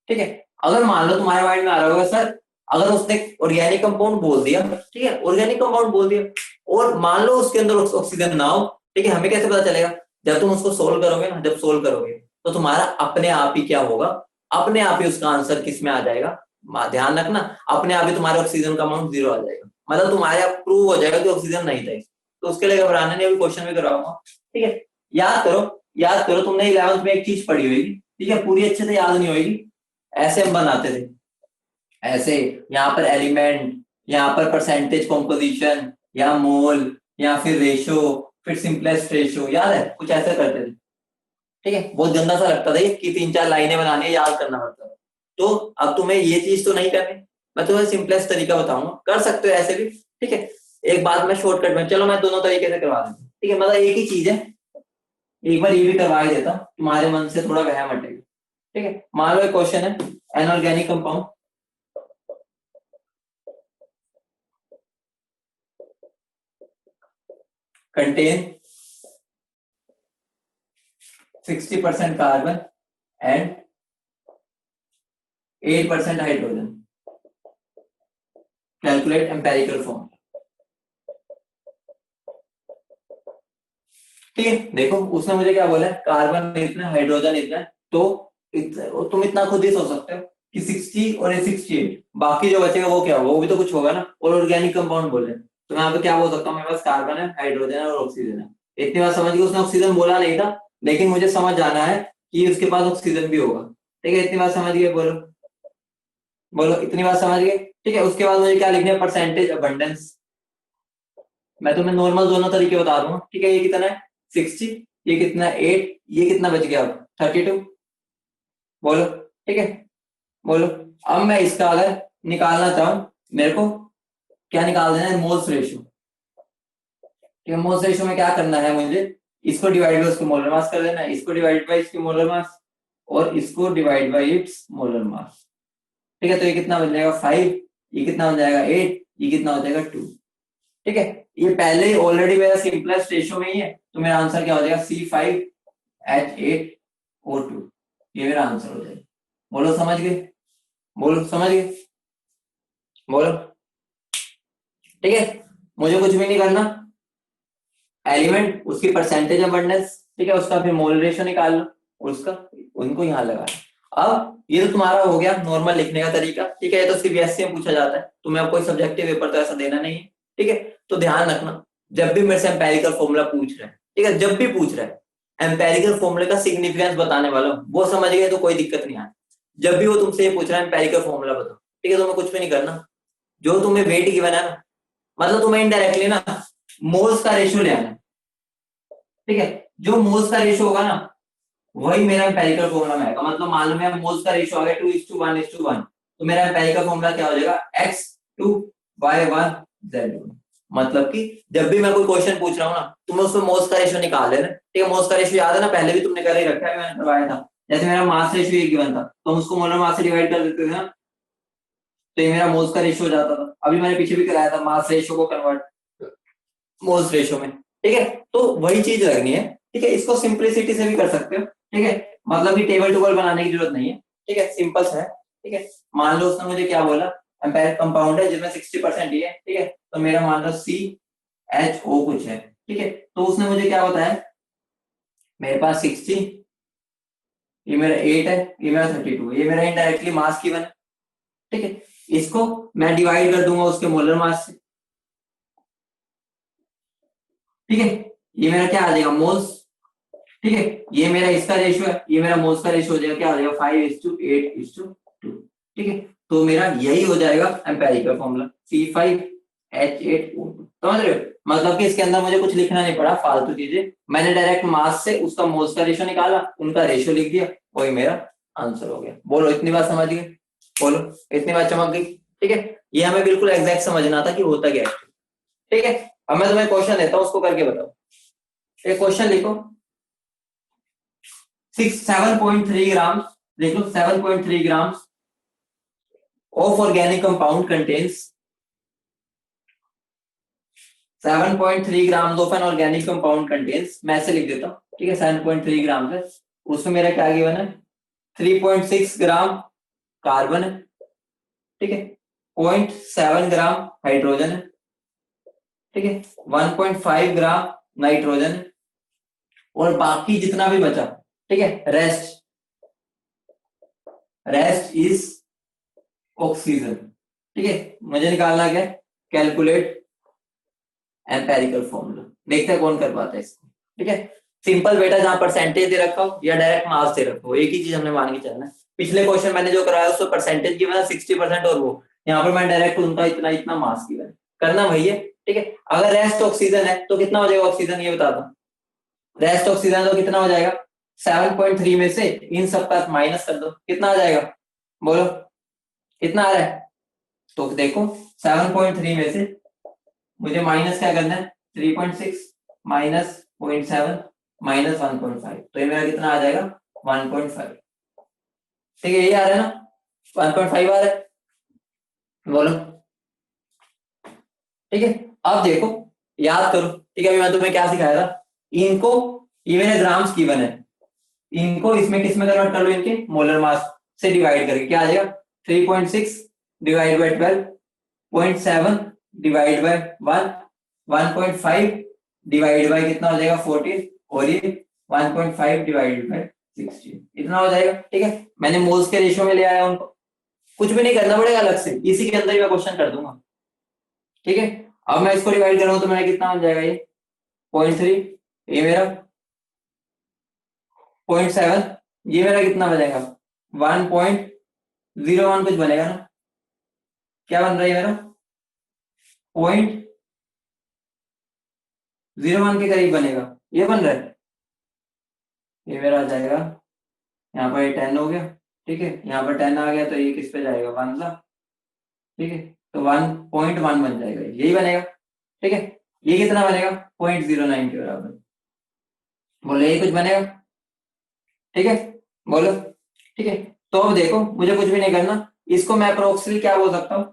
ठीक है, अगर मान लो तुम्हारे माइंड में आ रहा होगा सर, अगर उसने ऑर्गेनिक कंपाउंड बोल दिया, ठीक है, ऑर्गेनिक कंपाउंड बोल दिया, और मान लो उसके अंदर ऑक्सीजन ना हो, ठीक है, हमें कैसे पता चलेगा, जब तुम उसको सोल्व करोगे ना, जब सोल्व करोगे तो तुम्हारा अपने आप ही क्या होगा, अपने आप ही उसका आंसर किस में आ जाएगा, ध्यान रखना, अपने आप ही तुम्हारे ऑक्सीजन का अमाउंट 0 आ जाएगा। मतलब तुम्हारे आप प्रूव हो जाएगा कि ऑक्सीजन नहीं था। तो उसके लिए घबराने नहीं, अभी क्वेश्चन भी करवाऊंगा। ठीक है, याद करो, याद करो, तुमने 11th में एक चीज पढ़ी होगी, ठीक है, पूरी अच्छे से याद नहीं होगी। ऐसे हम बनाते थे, ऐसे, यहाँ पर एलिमेंट, यहाँ पर परसेंटेज कॉम्पोजिशन, या मोल, या फिर रेशो, फिर सिंपलेस्ट रेशो, याद है, कुछ ऐसे करते थे। ठीक है, बहुत गंदा सा लगता था ये कि 3-4 लाइनें बनानी है, याद करना पड़ता था। तो अब तुम्हें ये चीज तो नहीं करनी, मैं तुम्हें सिंपलेस्ट तरीका बताऊंगा, कर सकते हो ऐसे भी। ठीक है, एक बात मैं शॉर्टकट में, चलो मैं दोनों तरीके से करवा देता हूँ। ठीक है, मतलब एक ही चीज है, एक बार ये भी करवा ही देता हूँ, तुम्हारे मन से थोड़ा वहम हटेगा। ठीक है, मान लो एक क्वेश्चन है, एनऑर्गेनिक compound contain 60% carbon and 8% hydrogen. Calculate empirical form. ठीक है, देखो उसने मुझे क्या बोला है, कार्बन इतना, हाइड्रोजन इतना है, तो तुम इतना खुद ही सोच सकते हो कि 60 और ये 68, बाकी जो बचेगा वो क्या होगा, वो भी तो कुछ होगा ना। और ऑर्गेनिक कंपाउंड बोले तो मैं यहाँ पे क्या बोल सकता हूँ, मेरे पास कार्बन है, हाइड्रोजन है और ऑक्सीजन है। इतनी बात समझ गई, उसने ऑक्सीजन बोला नहीं था, लेकिन मुझे समझ आना है कि उसके पास ऑक्सीजन भी होगा। ठीक है, इतनी बात समझ गए, बोलो बोलो, इतनी बात समझ गए। ठीक है, उसके बाद मुझे क्या लिखना है, परसेंटेज अबंडेंस। मैं तुम्हें नॉर्मल दोनों तरीके बता दूंगा। ठीक है, ये कितना है, 60, ये कितना 8, ये कितना बच गया अब 32। बोलो ठीक है, बोलो। अब मैं इसका अगर निकालना चाहूं, मेरे को क्या निकाल देना है, मोल्स रेशियो। ठीक है, मोल्स रेशियो में क्या करना है मुझे, इसको डिवाइड बाय उसके मोलर मास कर देना है, इसको डिवाइड बाय इसके मोलर मास, और इसको divide by it's molar mass. ठीक है, तो ये कितना बन जाएगा 5, ये कितना हो जाएगा 8, ये कितना हो जाएगा 2। ठीक है, ये पहले ही ऑलरेडी मेरा सिंपलेस्ट रेशियो में ही है, तो मेरा आंसर क्या हो जाएगा C5H8O2। ये मेरा आंसर हो जाएगा। बोलो समझ गए, बोलो समझ गए, बोलो। ठीक है, मुझे कुछ भी नहीं करना, एलिमेंट उसकी परसेंटेज अबंडेंस, ठीक है, उसका फिर मोल रेशियो निकाल लो और उसका उनको यहाँ लगा। अब ये तो तुम्हारा हो गया नॉर्मल लिखने का तरीका। ठीक है, ये तो सीबीएसई में पूछा जाता है, तुम्हें अब कोई सब्जेक्टिव पेपर तो ऐसा देना नहीं है। ठीक है, तो ध्यान रखना, जब भी मेरे से एम्पेरिकल फॉर्मूला पूछ रहे हैं, ठीक है, जब भी पूछ रहे हैं एम्पेरिकल फॉर्मूले का सिग्निफिकेंस बताने वाला हूं, वो समझ गए तो कोई दिक्कत नहीं आती। जब भी वो तुमसे ये पूछ रहा है एम्पेरिकल फॉर्मूला बताओ, ठीक है, तुम्हें कुछ भी नहीं करना, जो तुम्हें वेट गिवन है ना, मतलब तुम्हें इनडायरेक्टली ना मोल्स का रेशियो ले आना है। ठीक है, जो मोल्स का रेशियो होगा ना, वही मेरा एम्पेरिकल फॉर्मूला में आएगा। मतलब मान लो मेरा मोल्स का रेशियो आ गया 2:1:1, तो मेरा एम्पेरिकल फॉर्मूला क्या हो जाएगा, X2Y1Z1। मतलब कि जब भी मैं कोई क्वेश्चन पूछ रहा हूँ ना, तुम्हें उसमें मोल्स का रेशियो निकाल लेना। ठीक है, मोल्स का रेशियो याद है ना, पहले भी तुमने कर ही रखा है, मैंने करवाया था। जैसे मेरा मास रेशियो एक गिवन था, तो हम उसको मोलर मास से डिवाइड कर देते थे ना, तो ये मेरा मोल्स का रेशियो हो जाता था। अभी मैंने पीछे भी कराया था, मास रेशियो को कन्वर्ट मोल्स रेशियो में। ठीक है, तो वही चीज लगनी है। ठीक है, इसको सिंप्लिसिटी से भी कर सकते हो। ठीक है, मतलब कि टेबल टूबल बनाने की जरूरत नहीं है। ठीक है, सिंपल है। ठीक है, मान लो उसने मुझे क्या बोला, एम्पेरिक कंपाउंड है जिसमें 60% ही है। ठीक है, तो मेरा मान लो CHO कुछ है। ठीक है, तो उसने मुझे क्या बताया, मेरे पास 60, ये मेरा 8 है, ये मेरा 32 है, ये मेरा इनडायरेक्टली मास गिवन है। ठीक है, इसको मैं डिवाइड कर दूंगा उसके मोलर मास से। ठीक है, ये मेरा क्या आ जाएगा, मोल्स। ठीक है, ये मेरा इसका रेशियो है, ये मेरा मोल्स का रेशियो हो जाएगा, क्या हो जाएगा 5:8:2। ठीक है, तो मेरा यही हो जाएगा एम्पेरिकल फॉर्मूला C5H8O2। समझ रहे हो, मतलब कि इसके अंदर मुझे कुछ लिखना नहीं पड़ा फालतू चीजें, मैंने डायरेक्ट मास से उसका मोल्स का रेशियो निकाला, उनका रेशियो लिख दिया, वही मेरा आंसर हो गया। बोलो इतनी बात समझ गए, बोलो इतनी बात चमक गई। ठीक है, ये हमें बिल्कुल एग्जैक्ट समझना था कि होता क्या है। ठीक है, अब मैं तुम्हें क्वेश्चन देता हूँ, उसको करके बताओ। एक क्वेश्चन लिखो, 7.3 ग्राम, देख लो 7.3 ग्राम of organic compound contains 7.3 grams of an organic compound contains, मैं ऐसे लिख देता हूँ। ठीक है, 7.3 ग्राम है, उसमें मेरा क्या गिवन है, 3.6 ग्राम कार्बन है। ठीक है, 0.7 ग्राम हाइड्रोजन है। ठीक है, 1.5 ग्राम नाइट्रोजन है, और बाकी जितना भी बचा, ठीक है, रेस्ट इज ऑक्सीजन। ठीक है, मुझे निकालना क्या, कैलकुलेट एम्पेरिकल फॉर्मूला। देखते हैं कौन कर पाता है इसको। ठीक है, सिंपल बेटा, जहां परसेंटेज दे रखा हो या डायरेक्ट मास दे रखा हो, एक ही चीज हमने मान के चलना है। पिछले क्वेश्चन मैंने जो कराया उसको परसेंटेज की वजह 60%, और वो यहाँ पर मैं डायरेक्ट उनका इतना इतना मास की वजह करना वही है। ठीक है, अगर रेस्ट ऑक्सीजन है तो कितना हो जाएगा ऑक्सीजन, ये बता दो। रेस्ट ऑक्सीजन तो कितना हो जाएगा, 7.3 में से इन सबका माइनस कर दो, कितना आ जाएगा, बोलो कितना आ रहा है। तो देखो 7.3 में से मुझे माइनस क्या करना है, 3.6 माइनस 0.7 माइनस 1.5, तो ये मेरा कितना आ जाएगा 1.5। ठीक है, यही आ रहा है ना, 1.5 आ रहा है, बोलो। ठीक है, अब देखो, याद करो। ठीक है, अभी मैं तुम्हें क्या सिखाया था, इनको, ये मेरे ग्राम्स गिवन है, इनको इसमें किस में कन्वर्ट कर लो, इनके मोलर मास से डिवाइड करके क्या आ जाएगा, 3.6 divide by 12, 0.7 divide by 1, 1.5 divide by कितना हो जाएगा 14, और ये 1.5 डिवाइड बाय 16, इतना हो जाएगा। ठीक है, मैंने मोल्स के रेशियो में ले आया उनको, कुछ भी नहीं करना पड़ेगा अलग से, इसी के अंदर ही मैं क्वेश्चन कर दूंगा। ठीक है, अब मैं इसको डिवाइड करूंगा तो मेरा कितना बन जाएगा, ये 0.3, ये मेरा 0.7, ये मेरा कितना बनेगा 1.01 कुछ बनेगा ना, क्या बन रहा है मेरा 0.01 के करीब बनेगा, ये बन रहा है। ये मेरा आ जाएगा, यहाँ पर ये 10 हो गया, ठीक है, यहाँ पर 10 आ गया तो ये किस पे जाएगा, 1 ला, ठीक है, तो 1.1 बन जाएगा, यही बनेगा, ठीक है। ये कितना बनेगा, 0.09 के बराबर, बोलो यही कुछ बनेगा, ठीक है, बोलो, ठीक है। तो अब देखो मुझे कुछ भी नहीं करना, इसको मैं अप्रोक्सीमेटली क्या बोल सकता हूँ,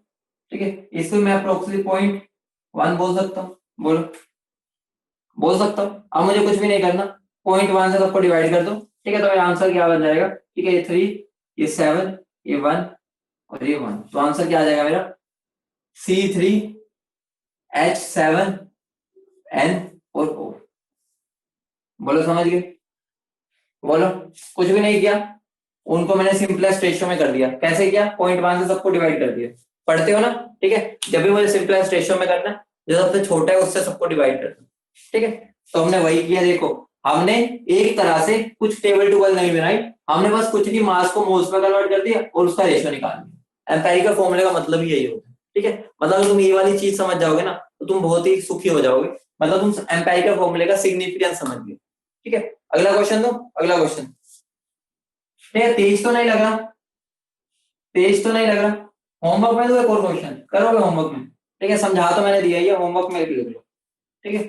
ठीक है, इसको मैं अप्रोक्सीमेटली 0.1 बोल सकता हूँ, बोलो, बोल सकता हूँ। अब मुझे कुछ भी नहीं करना, 0.1 से सबको डिवाइड कर दो, ठीक है, तो मेरा आंसर क्या बन जाएगा, ठीक है, ये 3, ये 7, ये 1 और ये 1, तो आंसर क्या आ जाएगा मेरा, C3H7N और O। बोलो समझ गए, बोलो, कुछ भी नहीं किया, उनको मैंने सिंपलेस्ट रेशियो में कर दिया, कैसे किया, 0.1 से सबको डिवाइड कर दिया, पढ़ते हो ना, ठीक है, जब भी मुझे सिंपलेस्ट रेशियो में करना है, जो सबसे छोटा है उससे सबको डिवाइड करना, ठीक है, तो हमने वही किया, देखो हमने एक तरह से कुछ टेबल टूबल नहीं बनाई, हमने बस कुछ नहीं, मास को मोल्स में कन्वर्ट कर दिया और उसका रेशियो निकाल दिया, एम्पेरिकल फॉर्मूले का मतलब ही यही होता है, ठीक है, मतलब तुम ये वाली चीज समझ जाओगे ना तो तुम बहुत ही सुखी हो जाओगे, मतलब तुम एम्पेरिकल फॉर्मूले का सिग्निफिकेंस समझ गए, ठीक है। अगला क्वेश्चन दो, अगला क्वेश्चन, ठीक है, तेज तो नहीं लग रहा, तेज तो नहीं लग रहा, होमवर्क में दो एक और क्वेश्चन, करोगे होमवर्क में, ठीक है, समझा तो मैंने दिया ही है, होमवर्क में लिख लो, ठीक है,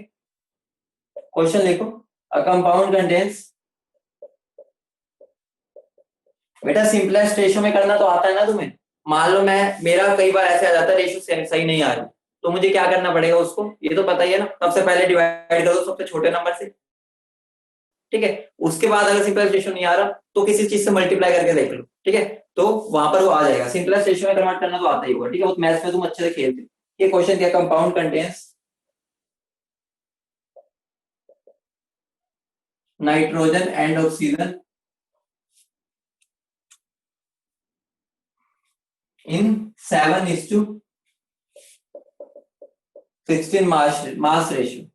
क्वेश्चन देखो, अ कंपाउंड कंटेन्स, बेटा सिंपलेस्ट रेशियो में करना तो आता है ना तुम्हें, मान लो मैं, मेरा कई बार ऐसे आ जाता है रेशियो सही नहीं आ रही, तो मुझे क्या करना पड़ेगा उसको, ये तो पता ही है ना, सबसे पहले डिवाइड करो सबसे छोटे नंबर से, ठीक है, उसके बाद अगर सिंपलेस्ट रेशियो नहीं आ रहा तो किसी चीज से मल्टीप्लाई करके देख लो, ठीक है, तो वहां पर वो आ जाएगा, सिंपलेस्ट रेशियो में कन्वर्ट करना तो आता ही होगा, ठीक है, वो मैथ्स में तुम अच्छे से खेलते हो। ये क्वेश्चन क्या, compound contains nitrogen and oxygen in 7:16 mass ratio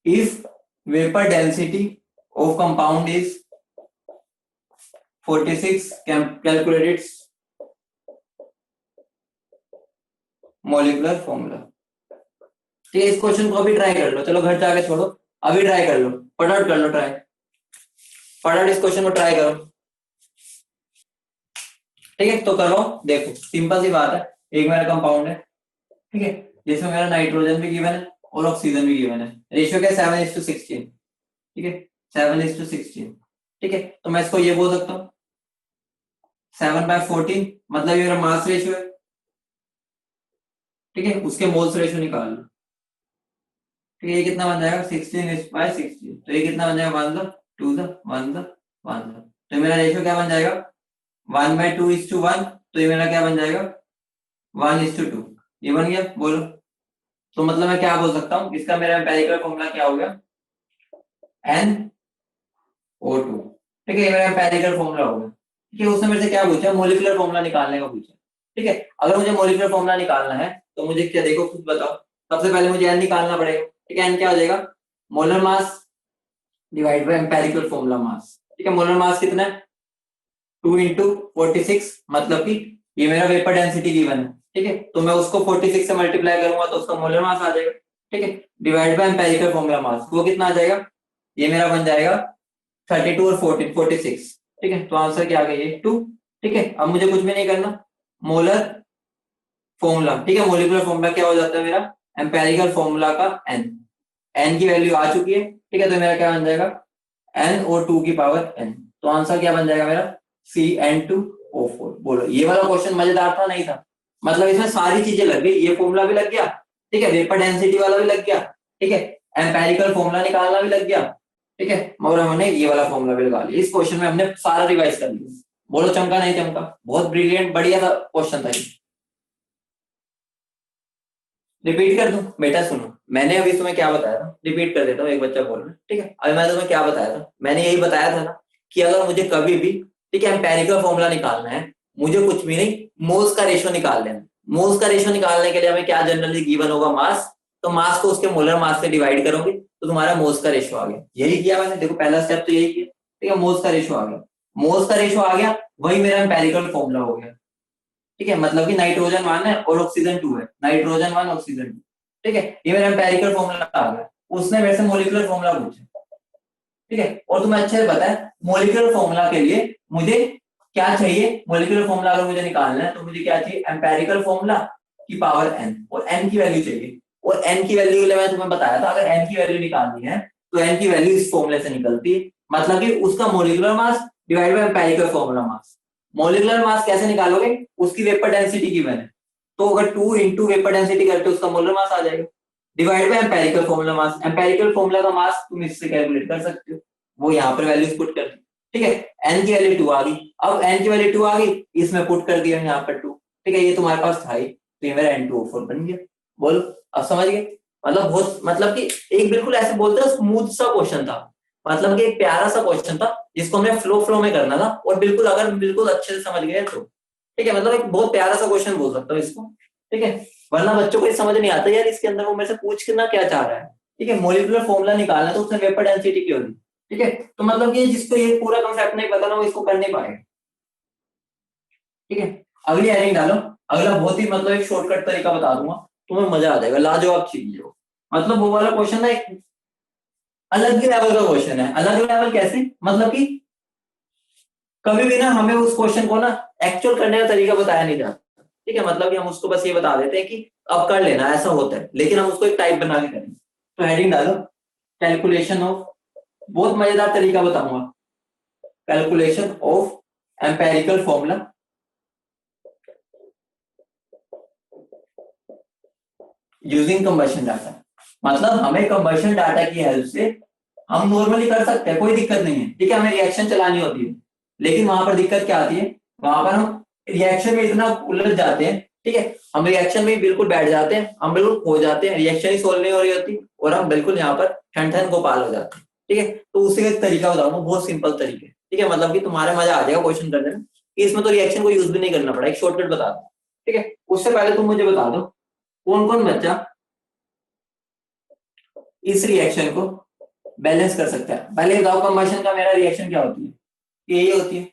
if vapor density of compound is 46, calculate its molecular formula। ठीक है, इस क्वेश्चन को अभी ट्राई कर लो, चलो घर जाके छोड़ो, अभी ट्राई कर लो, फटाफट कर लो ट्राई, फटाफट इस क्वेश्चन को ट्राई करो, ठीक है, तो करो, देखो सिंपल सी बात है, एक मेरा कंपाउंड है, ठीक है, जिसमें मेरा नाइट्रोजन भी गिवन है और ऑक्सीजन भी गिवन है, रेशियो क्या, 7:16, ठीक है, 7:16, ठीक है, तो मैं इसको ये बोल सकता हूँ 7/14, मतलब ये मेरा मास रेशियो है, ठीक है, उसके मोल्स रेशियो निकाल लो, ठीक है, ये कितना बन जाएगा, 16:16, तो ये कितना बन जाएगा, 1 2 1 1, तो मेरा रेशियो क्या बन जाएगा, 1/2:1, तो ये मेरा क्या बन जाएगा, 1:2, ये बन गया, बोलो, तो मतलब मैं क्या बोल सकता हूँ, इसका मेरा एम्पिरिकल फॉर्मूला क्या हो गया, NO2, ठीक है, ये मेरा एम्पिरिकल फॉर्मूला हो गया, ठीक है, उसने मेरे से क्या पूछा, मोलिकुलर फॉर्मूला निकालने का पूछा, ठीक है, अगर मुझे मोलिकुलर फॉर्मूला निकालना है तो मुझे क्या, देखो खुद बताओ, सबसे पहले मुझे एन निकालना पड़ेगा, ठीक है, एन क्या हो जाएगा, molar mass divide by empirical formula mass, ठीक है, मोलर मास कितना है, 2 × 46, मतलब कि ये मेरा वेपर डेंसिटी गिवन है, ठीक है, तो मैं उसको 46 से मल्टीप्लाई करूंगा तो उसका मोलर मास आ जाएगा, ठीक है, divide by empirical formula mass, वो कितना आ जाएगा, ये मेरा बन जाएगा 32 और 14 46, ठीक है, तो आंसर क्या आ गया, ये 2, ठीक है, अब मुझे कुछ भी नहीं करना, मोलर फॉर्मूला, ठीक है, मोलिकुलर फॉर्मूला क्या हो जाता है मेरा, एम्पेरिकल फॉर्मूला का एन, एन की वैल्यू आ चुकी है, ठीक है, तो मेरा क्या बन जाएगा, NO2 की पावर n, तो आंसर क्या बन जाएगा मेरा, CN2O4। बोलो ये वाला क्वेश्चन मजेदार था नहीं था, मतलब इसमें सारी चीजें लग गई, ये फॉर्मूला भी लग गया, ठीक है, वेपर डेंसिटी वाला भी लग गया, ठीक है, एम्पेरिकल फॉर्मूला निकालना भी लग गया, ठीक है, मगर हमने ये वाला फॉर्मूला भी लगा लिया, इस क्वेश्चन में हमने सारा रिवाइज कर लिया, बोलो चमका नहीं चमका, बहुत ब्रिलियंट बढ़िया था क्वेश्चन था ये। रिपीट कर दूं, बेटा सुनो, मैंने अभी तुम्हें क्या बताया था, रिपीट कर देता हूँ, एक बच्चा बोल रहा है, ठीक है, अभी मैंने तुम्हें क्या बताया था, मैंने यही बताया था ना कि अगर मुझे कभी भी, ठीक है, एम्पेरिकल फॉर्मूला निकालना है, मुझे कुछ भी नहीं, मोल्स का रेशियो निकाल लेना, मोल्स का रेशियो निकालने के लिए हमें क्या जनरली गिवन होगा, मास, तो मास को उसके मोलर मास से डिवाइड करोगे तो तुम्हारा मोल्स का रेशियो आ गया, यही किया मैंने, देखो पहला स्टेप तो यही किया, ठीक है, मोल्स का रेशियो आ गया, मोल्स का रेशियो आ गया, वही मेरा एम्पेरिकल फॉर्मूला हो गया, ठीक है, मतलब कि नाइट्रोजन 1 है और ऑक्सीजन 2 है, नाइट्रोजन 1 ऑक्सीजन 2, ठीक है, ये मेरा एम्पेरिकल फॉर्मूला आ गया, उसने मेरे से मोलिकुलर फॉर्मूला पूछा, ठीक है। और तुम्हें अच्छे से पता है मॉलिक्यूलर फॉर्मूला के लिए मुझे क्या चाहिए, मॉलिक्यूलर फॉर्मूला अगर मुझे निकालना है तो मुझे क्या चाहिए, एम्पेरिकल फॉर्मूला की पावर n, और n की वैल्यू चाहिए। और n की वैल्यू के लिए मैं तुम्हें बताया था, अगर n की वैल्यू निकालनी है तो n की वैल्यू इस फॉर्मूले से निकलती है, मतलब कि उसका molecular mass divide by empirical formula mass. Molecular mass कैसे निकालोगे, उसकी वेपर डेंसिटी गिवन है, तो अगर 2 इंटू वेपर डेंसिटी करते उसका मोलर मास आ जाएगा, divide by empirical formula mass. Empirical formula का मास तुम इससे कैलकुलेट कर सकते हो, वो यहाँ पर वैल्यूज पुट कर दी, ठीक है। n की वैल्यू 2 आ गई, अब n की वैल्यू 2 आ गई, इसमें पुट कर दिया यहाँ पर 2, ठीक है। ये तुम्हारे पास था ही, तो ये मेरा N2O4 बन गया। बोलो अब समझ गए, मतलब बहुत, मतलब कि एक बिल्कुल ऐसे बोलते हैं स्मूथ सा क्वेश्चन था, मतलब कि एक प्यारा सा क्वेश्चन था जिसको हमें फ्लो फ्लो में करना था, और बिल्कुल अगर बिल्कुल अच्छे से समझ गए तो ठीक है, मतलब एक बहुत प्यारा सा क्वेश्चन बोल सकता हूँ इसको, ठीक है। वरना बच्चों को ये समझ नहीं आता यार इसके अंदर वो मेरे से पूछना क्या चाह रहा है, ठीक है। मॉलिक्यूलर फॉर्मूला निकालना तो उसने वेपर डेंसिटी की होगी, ठीक है। तो मतलब कि जिसको ये पूरा कॉन्सेप्ट नहीं पता ना वो इसको कर नहीं पाएगा, ठीक है। अगली हेडिंग डालो। अगला बहुत ही मतलब एक शॉर्टकट तरीका बता दूंगा, तुम्हें मजा आ जाएगा, लाजवाब चीज हो, मतलब वो वाला क्वेश्चन ना एक अलग ही लेवल का क्वेश्चन है। अलग लेवल कैसे, मतलब कि कभी भी ना हमें उस क्वेश्चन को ना एक्चुअल करने का तरीका बताया नहीं जाता, ठीक है। मतलब कि हम उसको बस ये बता देते हैं कि अब कर लेना ऐसा होता है, लेकिन हम उसको एक टाइप बना के करेंगे। तो हेडिंग डालो कैलकुलेशन ऑफ, बहुत मजेदार तरीका बताऊंगा, calculation of empirical formula using combustion data. मतलब हमें कंबशन डाटा की हेल्प से हम नॉर्मली कर सकते हैं, कोई दिक्कत नहीं है, ठीक है। हमें रिएक्शन चलानी होती है, लेकिन वहां पर दिक्कत क्या आती है, वहां पर हम रिएक्शन में इतना उलझ जाते हैं, ठीक है। हम रिएक्शन में बिल्कुल बैठ जाते हैं, हम बिल्कुल खो जाते हैं, रिएक्शन ही सोल्व नहीं हो रही होती, और हम बिल्कुल यहाँ पर ठन ठन गोपाल हो जाते हैं, ठीक है। तो उसी का एक तरीका बताऊंगा, बहुत सिंपल तरीके, ठीक है। मतलब कि तुम्हारे मजा आ जाएगा क्वेश्चन करने में, कि इसमें तो रिएक्शन को यूज भी नहीं करना पड़ा, एक शॉर्टकट बता दो, ठीक है। उससे पहले तुम मुझे बता दो कौन कौन बच्चा इस रिएक्शन को बैलेंस कर सकता है। पहले बताओ कंबशन का मेरा रिएक्शन क्या होती है, यही होती है,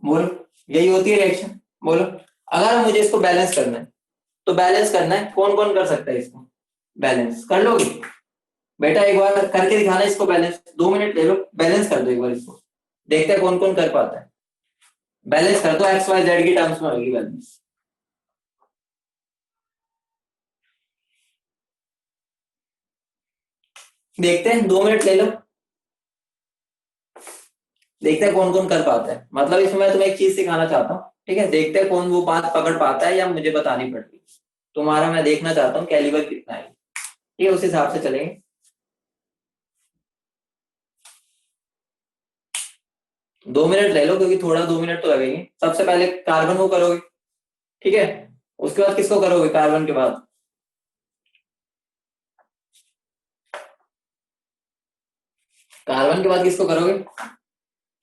बोलो यही होती है रिएक्शन, बोलो। अगर मुझे इसको बैलेंस करना है, तो बैलेंस करना है कौन कौन कर सकता है इसको, बैलेंस कर लोगे बेटा, एक बार करके दिखाना इसको बैलेंस, 2 मिनट ले लो, बैलेंस कर दो एक बार इसको, देखते हैं कौन कौन कर पाता है। बैलेंस कर दो, एक्स वाई जेड की टर्म्स में होगी बैलेंस, देखते हैं 2 मिनट ले लो, देखते हैं कौन कौन कर पाता है। मतलब इसमें मैं तुम्हें एक चीज सिखाना चाहता हूँ, ठीक है। देखते हैं कौन वो बात पकड़ पाता है या मुझे बतानी पड़ती, तुम्हारा मैं देखना चाहता हूँ कैलिबर कितना है, ठीक है, उस हिसाब से चलेंगे। 2 मिनट ले लो, क्योंकि थोड़ा 2 मिनट तो लगेंगे। सबसे पहले कार्बन को करोगे, ठीक है। उसके बाद किसको करोगे, कार्बन के बाद किसको करोगे,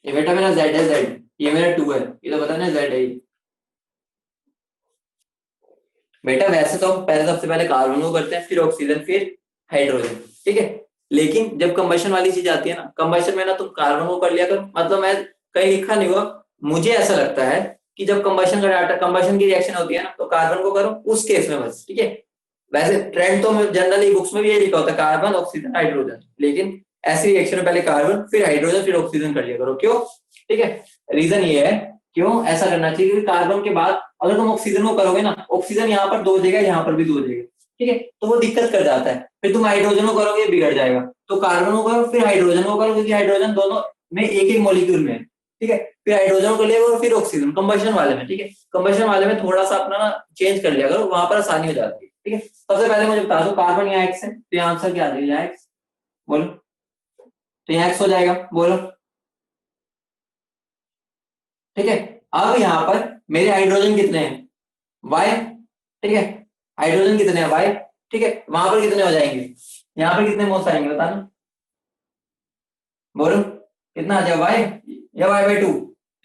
ये बेटा मेरा जेड है, जेड, ये मेरा 2 है, ये तो पता ना जेड है ये। बेटा वैसे तो हम पहले सबसे पहले कार्बन को करते हैं, फिर ऑक्सीजन, फिर हाइड्रोजन, ठीक है। लेकिन जब कंबशन वाली चीज आती है ना, कंबशन में ना तुम कार्बन को कर लिया करो, मतलब मैं कहीं लिखा नहीं हुआ, मुझे ऐसा लगता है कि जब कंबशन का डाटा, कंबशन की रिएक्शन होती है ना, तो कार्बन को करो उस केस में बस, ठीक है। वैसे ट्रेंड तो जनरली बुक्स में भी यही लिखा होता है, कार्बन ऑक्सीजन हाइड्रोजन, लेकिन ऐसी रिएक्शन में पहले कार्बन फिर हाइड्रोजन फिर ऑक्सीजन कर लिया करो, क्यों, ठीक है। रीजन ये है क्यों ऐसा करना चाहिए, क्योंकि कार्बन के बाद अगर तुम ऑक्सीजन को करोगे ना, ऑक्सीजन यहाँ पर 2 जगह, यहाँ पर भी 2 जगह, ठीक है, तो वो दिक्कत कर जाता है। फिर तुम हाइड्रोजन को करोगे बिगड़ जाएगा, तो कार्बन को करो फिर हाइड्रोजन को करो, क्योंकि हाइड्रोजन दोनों में एक एक मॉलिक्यूल में है, ठीक है। फिर हाइड्रोजन को ले और फिर ऑक्सीजन कंबशन वाले में, ठीक है। कंबशन वाले में थोड़ा सा अपना ना चेंज कर लिया करो, वहां पर आसानी हो जाती है, ठीक है। सबसे पहले मुझे बता दो कार्बन यहाँ एक्स है, तो यहाँ आंसर क्या आ जाएगा, यहाँ एक्स, बोलो। तो यहाँ एक्स हो जाएगा, बोलो, ठीक है। अब यहाँ पर मेरे हाइड्रोजन कितने हैं, वाई, ठीक है। हाइड्रोजन कितने हैं, वाई, ठीक है। वहां पर कितने हो जाएंगे, यहाँ पर कितने मोल्स आएंगे बताना, बोलो कितना आ जाएगा, वाई या वाई/2,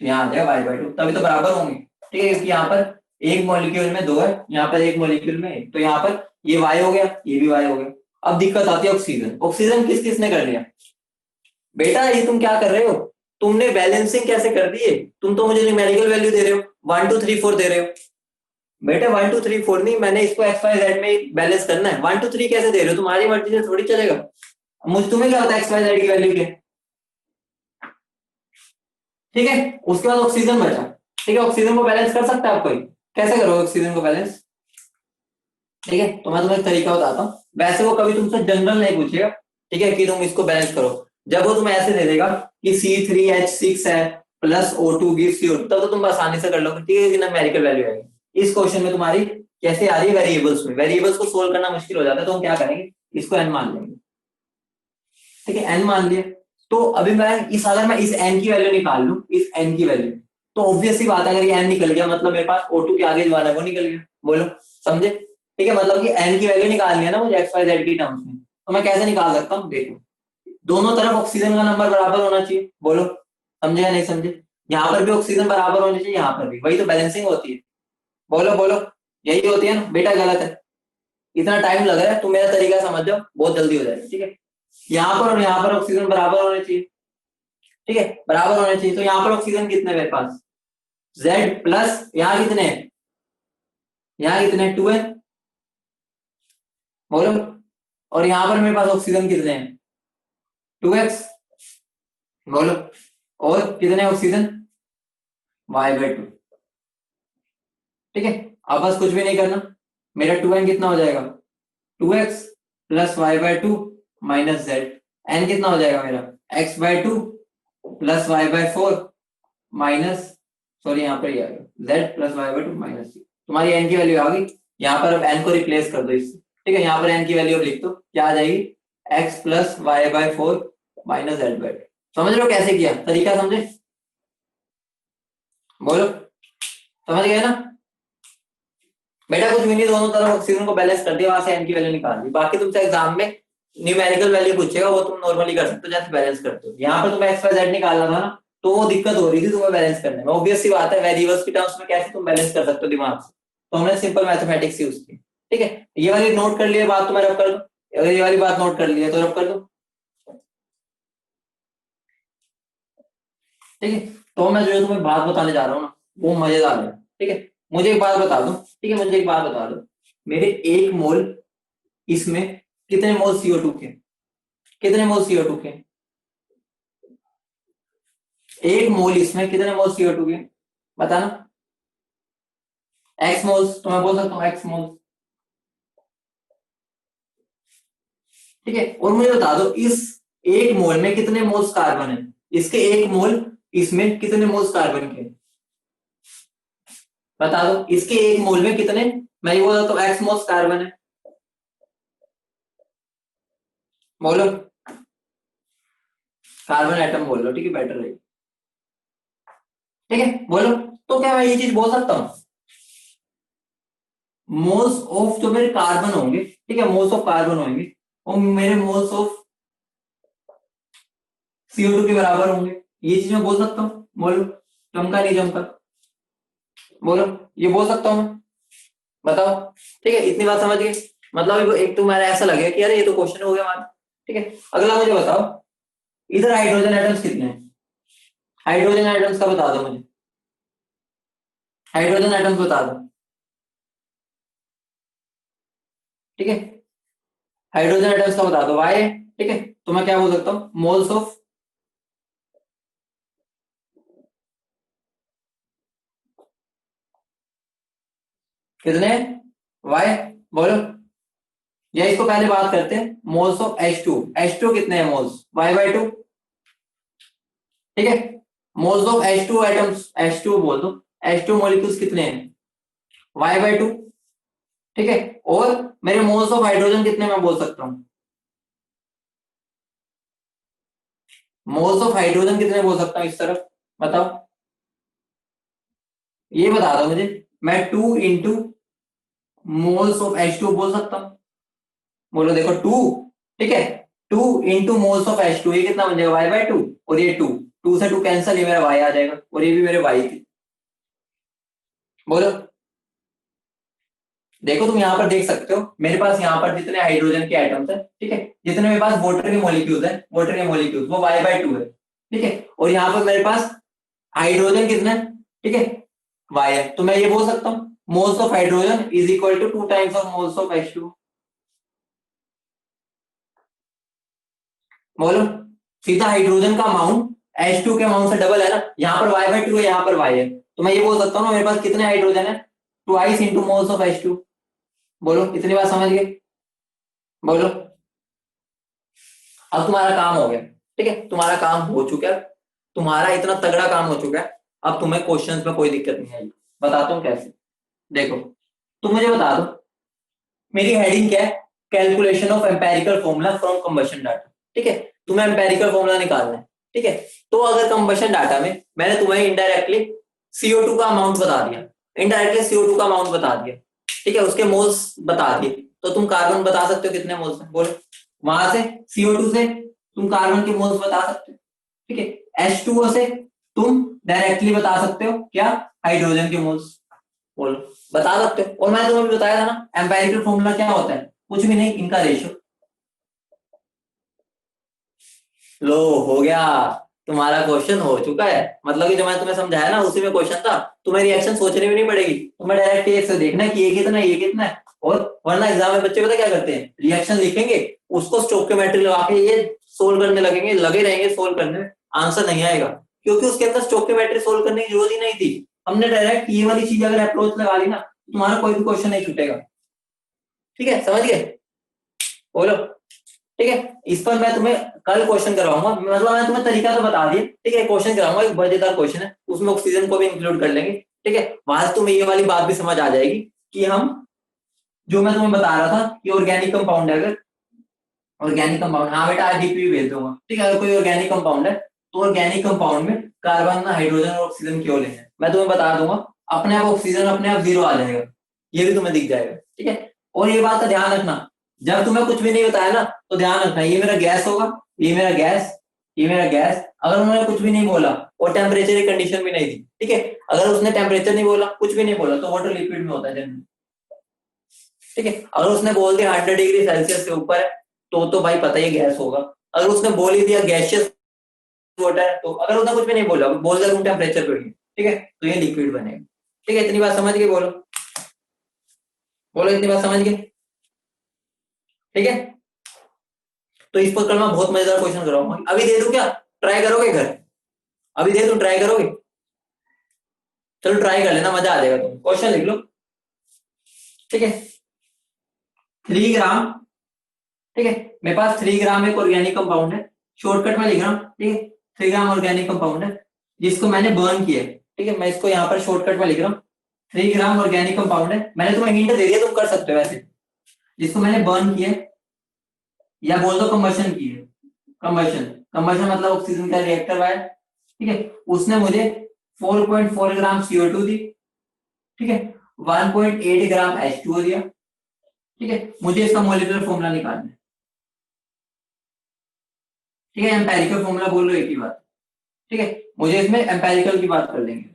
तो यहाँ आ जाएगा वाई/2, तभी तो बराबर होंगे, ठीक है। क्योंकि यहाँ पर एक मॉलिक्यूल में 2 है, यहाँ पर एक मॉलिक्यूल में 1, तो यहाँ पर ये वाई हो गया, ये भी वाई हो गया। अब दिक्कत आती है ऑक्सीजन, ऑक्सीजन किस किसने कर लिया, बेटा ये तुम क्या कर रहे हो, तुमने बैलेंसिंग कैसे कर दी है, तुम तो मुझे न्यूमेरिकल वैल्यू दे रहे हो, 1 2 3 4 दे रहे हो, बेटा 1 2 3 4 नहीं, मैंने इसको एक्स वाई जेड में बैलेंस करना है, 1 2 3 कैसे दे रहे हो, तुम्हारी मर्जी से थोड़ी चलेगा। मुझे तुम्हें क्या होता है एक्स वाई जेड की वैल्यू क्या, ठीक है। उसके बाद ऑक्सीजन बचा, ठीक है। ऑक्सीजन को बैलेंस कर सकता है आप कोई, कैसे करोगे ऑक्सीजन को बैलेंस, ठीक है। तो मैं तुम्हें एक तरीका बताता हूँ। वैसे वो कभी तुमसे जनरल नहीं पूछेगा, ठीक है, कि तुम इसको बैलेंस करो। जब वो तुम्हें ऐसे दे देगा कि C3H6 है प्लस O2 गिव्स CO2, तब तो तुम आसानी से कर लोगे, ठीक है, कि न्यूमेरिकल वैल्यू आएगी। इस क्वेश्चन में तुम्हारी कैसे आ रही है, वेरिएबल्स में। वेरिएबल्स को सोल्व करना मुश्किल हो जाता है, तो हम क्या करेंगे, इसको n मान लेंगे, ठीक है। n मान लिया, तो अभी मैं अगर मैं इस n की वैल्यू निकाल लूं, इस n की वैल्यू, तो ऑब्वियस सी बात है, अगर ये n निकल गया मतलब मेरे पास O2 के आगे जो वाला है वो निकल गया। बोलो, समझे, ठीक है। मतलब कि n की वैल्यू निकालनी है ना मुझे एक्स वाई जेड की टर्म्स में, तो मैं कैसे निकाल सकता हूँ, देखो, दोनों तरफ ऑक्सीजन का नंबर बराबर होना चाहिए। बोलो, समझे या नहीं समझे। यहाँ पर भी ऑक्सीजन बराबर होनी चाहिए, यहाँ पर भी, वही तो बैलेंसिंग होती है। बोलो बोलो, यही होती है ना बेटा, गलत है। इतना टाइम लग रहा है, तुम मेरा तरीका समझ जाओ, बहुत जल्दी हो जाएगा, ठीक है। यहाँ पर और यहाँ पर ऑक्सीजन बराबर होने चाहिए, ठीक है, बराबर होने चाहिए। तो यहाँ पर ऑक्सीजन कितने मेरे पास, जेड प्लस, यहाँ कितने हैं, यहाँ कितने 2 है, बोलो। और यहाँ पर मेरे पास ऑक्सीजन कितने हैं, 2x, बोलो। और कितने ऑक्सीजन, y/2, ठीक है। अब बस कुछ भी नहीं करना, मेरा 2n कितना हो जाएगा, 2x plus y/2 minus Z. n कितना हो जाएगा मेरा, x/2 plus y/4 minus, sorry यहाँ पर ही आएगा, z प्लस y/2 माइनस। तुम्हारी n की वैल्यू आ गई। यहाँ पर अब n को रिप्लेस कर दो इससे, ठीक है। यहाँ पर n की वैल्यू अब लिख दो, क्या आ जाएगी, x plus y/4 minus z/2। समझ रहे हो कैसे किया, तरीका समझे, बोलो, समझ गए ना बेटा। कुछ भी नहीं, दोनों तरफ ऑक्सीजन को बैलेंस कर दिया, वहां से n की वैल्यू निकाल दी। बाकी तुमसे एग्जाम में न्यूमेरिकल वैल्यू पूछेगा, वो तुम नॉर्मली कर सकते हो जैसे बैलेंस करते हो। यहाँ पर तुम्हें एक्स वाई जेड निकालना था ना, तो वो दिक्कत हो रही थी तुम्हें बैलेंस करने में। ऑब्वियस सी बात है, वेरिएबल्स की टर्म्स में कैसे तुम बैलेंस कर सकते हो दिमाग से, तो हमने सिंपल मैथमेटिक्स यूज की, ठीक है। ये वाली नोट कर लिया बात, तुम्हें रब कर दो, अगर ये वाली बात नोट कर लिया तो रब कर दो, ठीक है। तो मैं जो तुम्हें बात बताने जा रहा हूँ ना, वो मजेदार है, ठीक है। मुझे एक बात बता दो, ठीक है, मुझे एक बात बता दो, मेरे 1 मोल इसमें कितने मोल CO2 के, कितने मोल CO2 के, 1 मोल इसमें कितने मोल CO2 के, बताना। एक्स मोल्स, तो मैं बोल सकता हूँ एक्स मोल्स, ठीक है। और मुझे बता दो इस 1 मोल में कितने मोल्स कार्बन है, इसके 1 मोल इसमें कितने मोल्स कार्बन के, बता दो। इसके 1 मोल में कितने, मैं ये बोल सकता हूँ एक्स मोल्स कार्बन है, बोलो, कार्बन एटम बोल लो, ठीक है, बेटर रहेगा, ठीक है, बोलो। तो क्या मैं ये चीज बोल सकता हूँ, मोल्स ऑफ जो मेरे कार्बन होंगे, ठीक है, मोल्स ऑफ कार्बन होंगे, और मेरे मोल्स ऑफ CO2 के बराबर होंगे, ये चीज मैं बोल सकता हूँ, बोलो, चमका नहीं चमका, बोलो, ये बोल सकता हूँ मैं, बताओ, ठीक है। इतनी बात समझ गए, मतलब एक तुम्हारा ऐसा लगेगा कि अरे ये तो क्वेश्चन हो गया हमारा, ठीक है। अगला मुझे बताओ, इधर हाइड्रोजन एटम्स कितने हैं, हाइड्रोजन एटम्स का बता दो मुझे, हाइड्रोजन एटम्स बता दो, ठीक है। हाइड्रोजन एटम्स का बता दो, वाई, ठीक है। तो मैं क्या बोल सकता हूँ, मोल्स ऑफ, कितने, वाई, बोलो। या इसको पहले बात करते हैं मोल्स ऑफ H2, H2 कितने हैं मोल्स, y/2, ठीक है। Moles of H2 atoms, H2 बोल दो, H2 मॉलिक्यूल्स कितने हैं, y/2, ठीक है। और मेरे मोल्स ऑफ हाइड्रोजन कितने मैं बोल सकता हूँ, मोल्स ऑफ हाइड्रोजन कितने बोल सकता हूँ इस तरफ, बताओ, ये बता दो मुझे। मैं 2 × मोल्स ऑफ H2 बोल सकता हूँ, बोलो, देखो 2, ठीक है, 2 × मोल्स ऑफ H2, ये कितना बन जाएगा, y/2, और ये 2, 2 से 2 कैंसिल, ये मेरा y आ जाएगा, और ये भी मेरे y थे, बोलो। देखो तुम यहाँ पर देख सकते हो, मेरे पास यहाँ पर जितने हाइड्रोजन के एटम्स है, ठीक है, जितने मेरे पास वाटर के मॉलिक्यूल्स है, वाटर के मॉलिक्यूल्स वो y/2 है, ठीक है। और यहाँ पर मेरे पास हाइड्रोजन कितना है, ठीक है, y है। तो मैं ये बोल सकता हूँ moles of hydrogen is equal to 2 times of moles of H2, बोलो, सीधा हाइड्रोजन का अमाउंट H2 के अमाउंट से डबल है ना, यहाँ पर Y/2 है, यहाँ पर Y है, तो मैं ये बोल सकता हूँ ना मेरे पास कितने हाइड्रोजन है, twice into moles of H2। बोलो, इतनी बात समझ गए? बोलो, अब तुम्हारा काम हो गया, ठीक है, तुम्हारा काम हो चुका है, तुम्हारा इतना तगड़ा काम हो चुका है, अब तुम्हें क्वेश्चंस में कोई दिक्कत नहीं आएगी। बताता हूँ कैसे। देखो, तुम मुझे बता दो, मेरी हेडिंग क्या है, calculation of empirical formula from combustion data, ठीक है, तुम्हें एम्पेरिकल फॉर्मूला निकालना है, ठीक है। तो अगर कंबशन डाटा में मैंने तुम्हें इनडायरेक्टली CO2 का अमाउंट बता दिया, इनडायरेक्टली CO2 का अमाउंट बता दिया, ठीक है, उसके मोल्स बता दिए, तो तुम कार्बन बता सकते हो कितने मोल्स है, बोलो। वहां से CO2 से तुम कार्बन के मोल्स बता सकते हो, ठीक है। H2O से तुम डायरेक्टली बता सकते हो क्या, हाइड्रोजन के मोल्स, बोलो, बता सकते हो। और मैंने तुम्हें भी बताया था ना, एम्पेरिकल फॉर्मूला क्या होता है, कुछ भी नहीं, इनका रेशियो। लो, हो गया, तुम्हारा क्वेश्चन हो चुका है, मतलब कि जो मैंने तुम्हें समझाया ना उसी में क्वेश्चन था, तुम्हें रिएक्शन सोचनी भी नहीं पड़ेगी, तुम्हें डायरेक्ट एक से देखना कि ये कितना है, ये कितना है। और वरना एग्जाम में बच्चे पता क्या करते हैं, रिएक्शन लिखेंगे, उसको स्टोइकियोमेट्री लगा के ये सोल्व करने लगेंगे, लगे रहेंगे सोल्व करने में, आंसर नहीं आएगा, क्योंकि उसके अंदर स्टोइकियोमेट्री सोल्व करने की जरूरत ही नहीं थी। हमने डायरेक्ट ये वाली चीज अगर अप्रोच लगा ली ना, तुम्हारा कोई भी क्वेश्चन नहीं छूटेगा, ठीक है, समझ गए? बोलो, ठीक है। इस पर मैं तुम्हें कल क्वेश्चन करवाऊंगा, मतलब मैं तुम्हें तरीका तो बता दिया, ठीक है, क्वेश्चन कराऊंगा, एक मजेदार क्वेश्चन है, उसमें ऑक्सीजन को भी इंक्लूड कर लेंगे, ठीक है, वहां से तुम्हें ये वाली बात भी समझ आ जाएगी कि हम, जो मैं तुम्हें बता रहा था कि ऑर्गेनिक कंपाउंड है, अगर ऑर्गेनिक कंपाउंड, हाँ बेटा आज डीपी भेज दूंगा, ठीक है, अगर कोई ऑर्गेनिक कंपाउंड है तो ऑर्गेनिक कंपाउंड में कार्बन, हाइड्रोजन और ऑक्सीजन क्यों लेंगे, मैं तुम्हें बता दूंगा, अपने आप ऑक्सीजन अपने आप जीरो आ जाएगा, ये भी तुम्हें दिख जाएगा, ठीक है। और ये बात का ध्यान रखना, जब तुम्हें कुछ भी नहीं बताया ना, तो ध्यान रखना, ये मेरा गैस होगा, ये मेरा गैस, ये मेरा गैस, अगर उन्होंने कुछ भी नहीं बोला और टेम्परेचर की कंडीशन भी नहीं थी, ठीक है, अगर उसने टेम्परेचर नहीं बोला, कुछ भी नहीं बोला, तो वाटर लिक्विड में होता है जनरली, ठीक है। अगर उसने बोल दिया 100 डिग्री सेल्सियस से ऊपर है, तो भाई पता ही गैस होगा। अगर उसने बोल ही दिया गैसियस वाटर है, तो अगर उसने कुछ भी नहीं बोला, बोल दिया रूम टेम्परेचर पे, ठीक है, तो ये लिक्विड बनेगा, ठीक है। इतनी बात समझ गए? बोलो, बोलो, इतनी बात समझ गए, ठीक है। तो इस पर कल मैं बहुत मजेदार क्वेश्चन कराऊंगा, अभी दे दूं क्या, ट्राई करोगे घर, अभी दे दूं, ट्राई करोगे? चलो ट्राई कर लेना, मजा आ जाएगा, तुम क्वेश्चन लिख लो, ठीक है। 3 ग्राम, ठीक है, मेरे पास 3 ग्राम एक ऑर्गेनिक कंपाउंड है, शॉर्टकट में लिख रहा हूँ, ठीक है, 3 ग्राम ऑर्गेनिक कंपाउंड है, जिसको मैंने बर्न किया है, ठीक है, मैं इसको यहाँ पर शॉर्टकट में लिख रहा हूँ, 3 ग्राम ऑर्गेनिक कंपाउंड है, मैंने तुम्हें हिंट दे दिया, तुम कर सकते हो वैसे, जिसको मैंने बर्न किया है, या बोल दो कंबशन की है, कंबशन, कंबशन मतलब ऑक्सीजन का रिएक्टर वाया, ठीक है, उसने मुझे 4.4 ग्राम CO2 दी, ठीक है, 1.8 ग्राम H2O दिया, ठीक है, मुझे इसका मॉलिक्यूलर फॉर्मूला निकालना है, ठीक है, एम्पेरिकल फॉर्मूला बोल लो एक ही बात, ठीक है, मुझे इसमें एम्पेरिकल की बात कर लेंगे,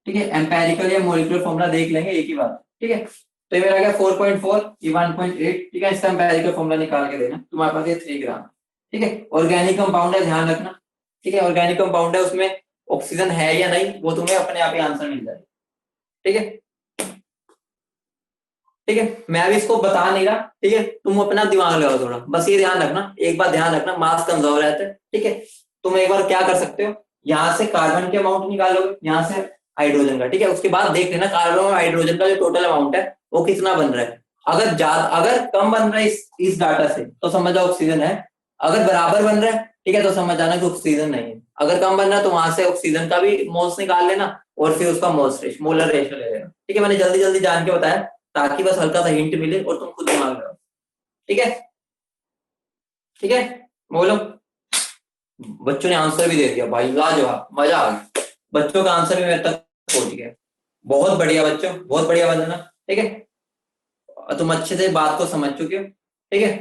ठीक है, एम्पेरिकल या मॉलिक्यूलर फॉर्मूला देख लेंगे, एक ही बात, ठीक है। तो ये मेरा गया 4.4, ये 1.8, ठीक है, इसका एम्पेरिकल फॉर्मूला निकाल के देना, तुम्हारे पास ये 3 ग्राम, ठीक है, ऑर्गेनिक कंपाउंड है, ध्यान रखना, ठीक है, ऑर्गेनिक कंपाउंड है, उसमें ऑक्सीजन है या नहीं वो तुम्हें अपने आप ही आंसर मिल जाएगा, ठीक है, ठीक है, मैं अभी इसको बता नहीं रहा, ठीक है, तुम अपना दिमाग लगाओ थोड़ा, बस ये ध्यान रखना, एक बात ध्यान रखना, मास कमजोर रहता है, ठीक है, तुम एक बार क्या कर सकते हो, यहाँ से कार्बन के अमाउंट निकालोगे, यहाँ से हाइड्रोजन का, ठीक है, उसके बाद देख लेना कार्बन और हाइड्रोजन का जो टोटल अमाउंट है वो कितना बन रहा है, अगर ज्यादा, अगर कम बन रहा है इस डाटा से तो समझ जाओ ऑक्सीजन है, अगर बराबर बन रहा है, ठीक है, तो समझ जाना कि ऑक्सीजन नहीं है, अगर कम बन रहा है तो वहां से ऑक्सीजन का भी मोल्स निकाल लेना और फिर उसका मोलर रेशियो ले लेना, ठीक है, मैंने जल्दी जल्दी जान के बताया ताकि बस हल्का सा हिंट मिले और तुम खुद दिमाग लगाओ, ठीक है, ठीक है, बोलो। बच्चों ने आंसर भी दे दिया भाई, लाजवाब, मजा आ गया, बच्चों का आंसर भी मेरे तक पहुंच गया, बहुत बढ़िया बच्चों, बहुत बढ़िया वंदना, ठीक है, और तुम अच्छे से बात को समझ चुके हो, ठीक है।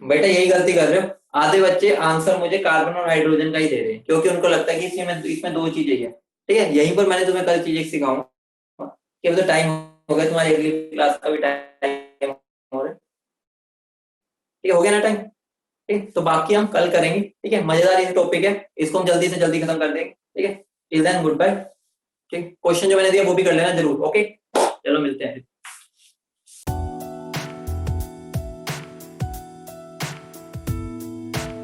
बेटा यही गलती कर रहे हो, आधे बच्चे आंसर मुझे कार्बन और हाइड्रोजन का ही दे रहे हैं, क्योंकि उनको लगता है कि इसमें दो चीजें हैं, ठीक है, यहीं पर मैंने तुम्हें कल चीजें सिखाऊंगा, कि अब तो टाइम हो गया, तुम्हारी अगली क्लास का भी टाइम हो रहा है, ठीक है, हो गया ना टाइम, ठीक है, तो बाकी हम कल करेंगे, ठीक है, मजेदार ये टॉपिक है, इसको हम जल्दी से जल्दी खत्म कर देंगे, ठीक है, टिल देन गुड बाय, ठीक, क्वेश्चन जो मैंने दिया वो भी कर लेना जरूर, ओके, चलो मिलते हैं।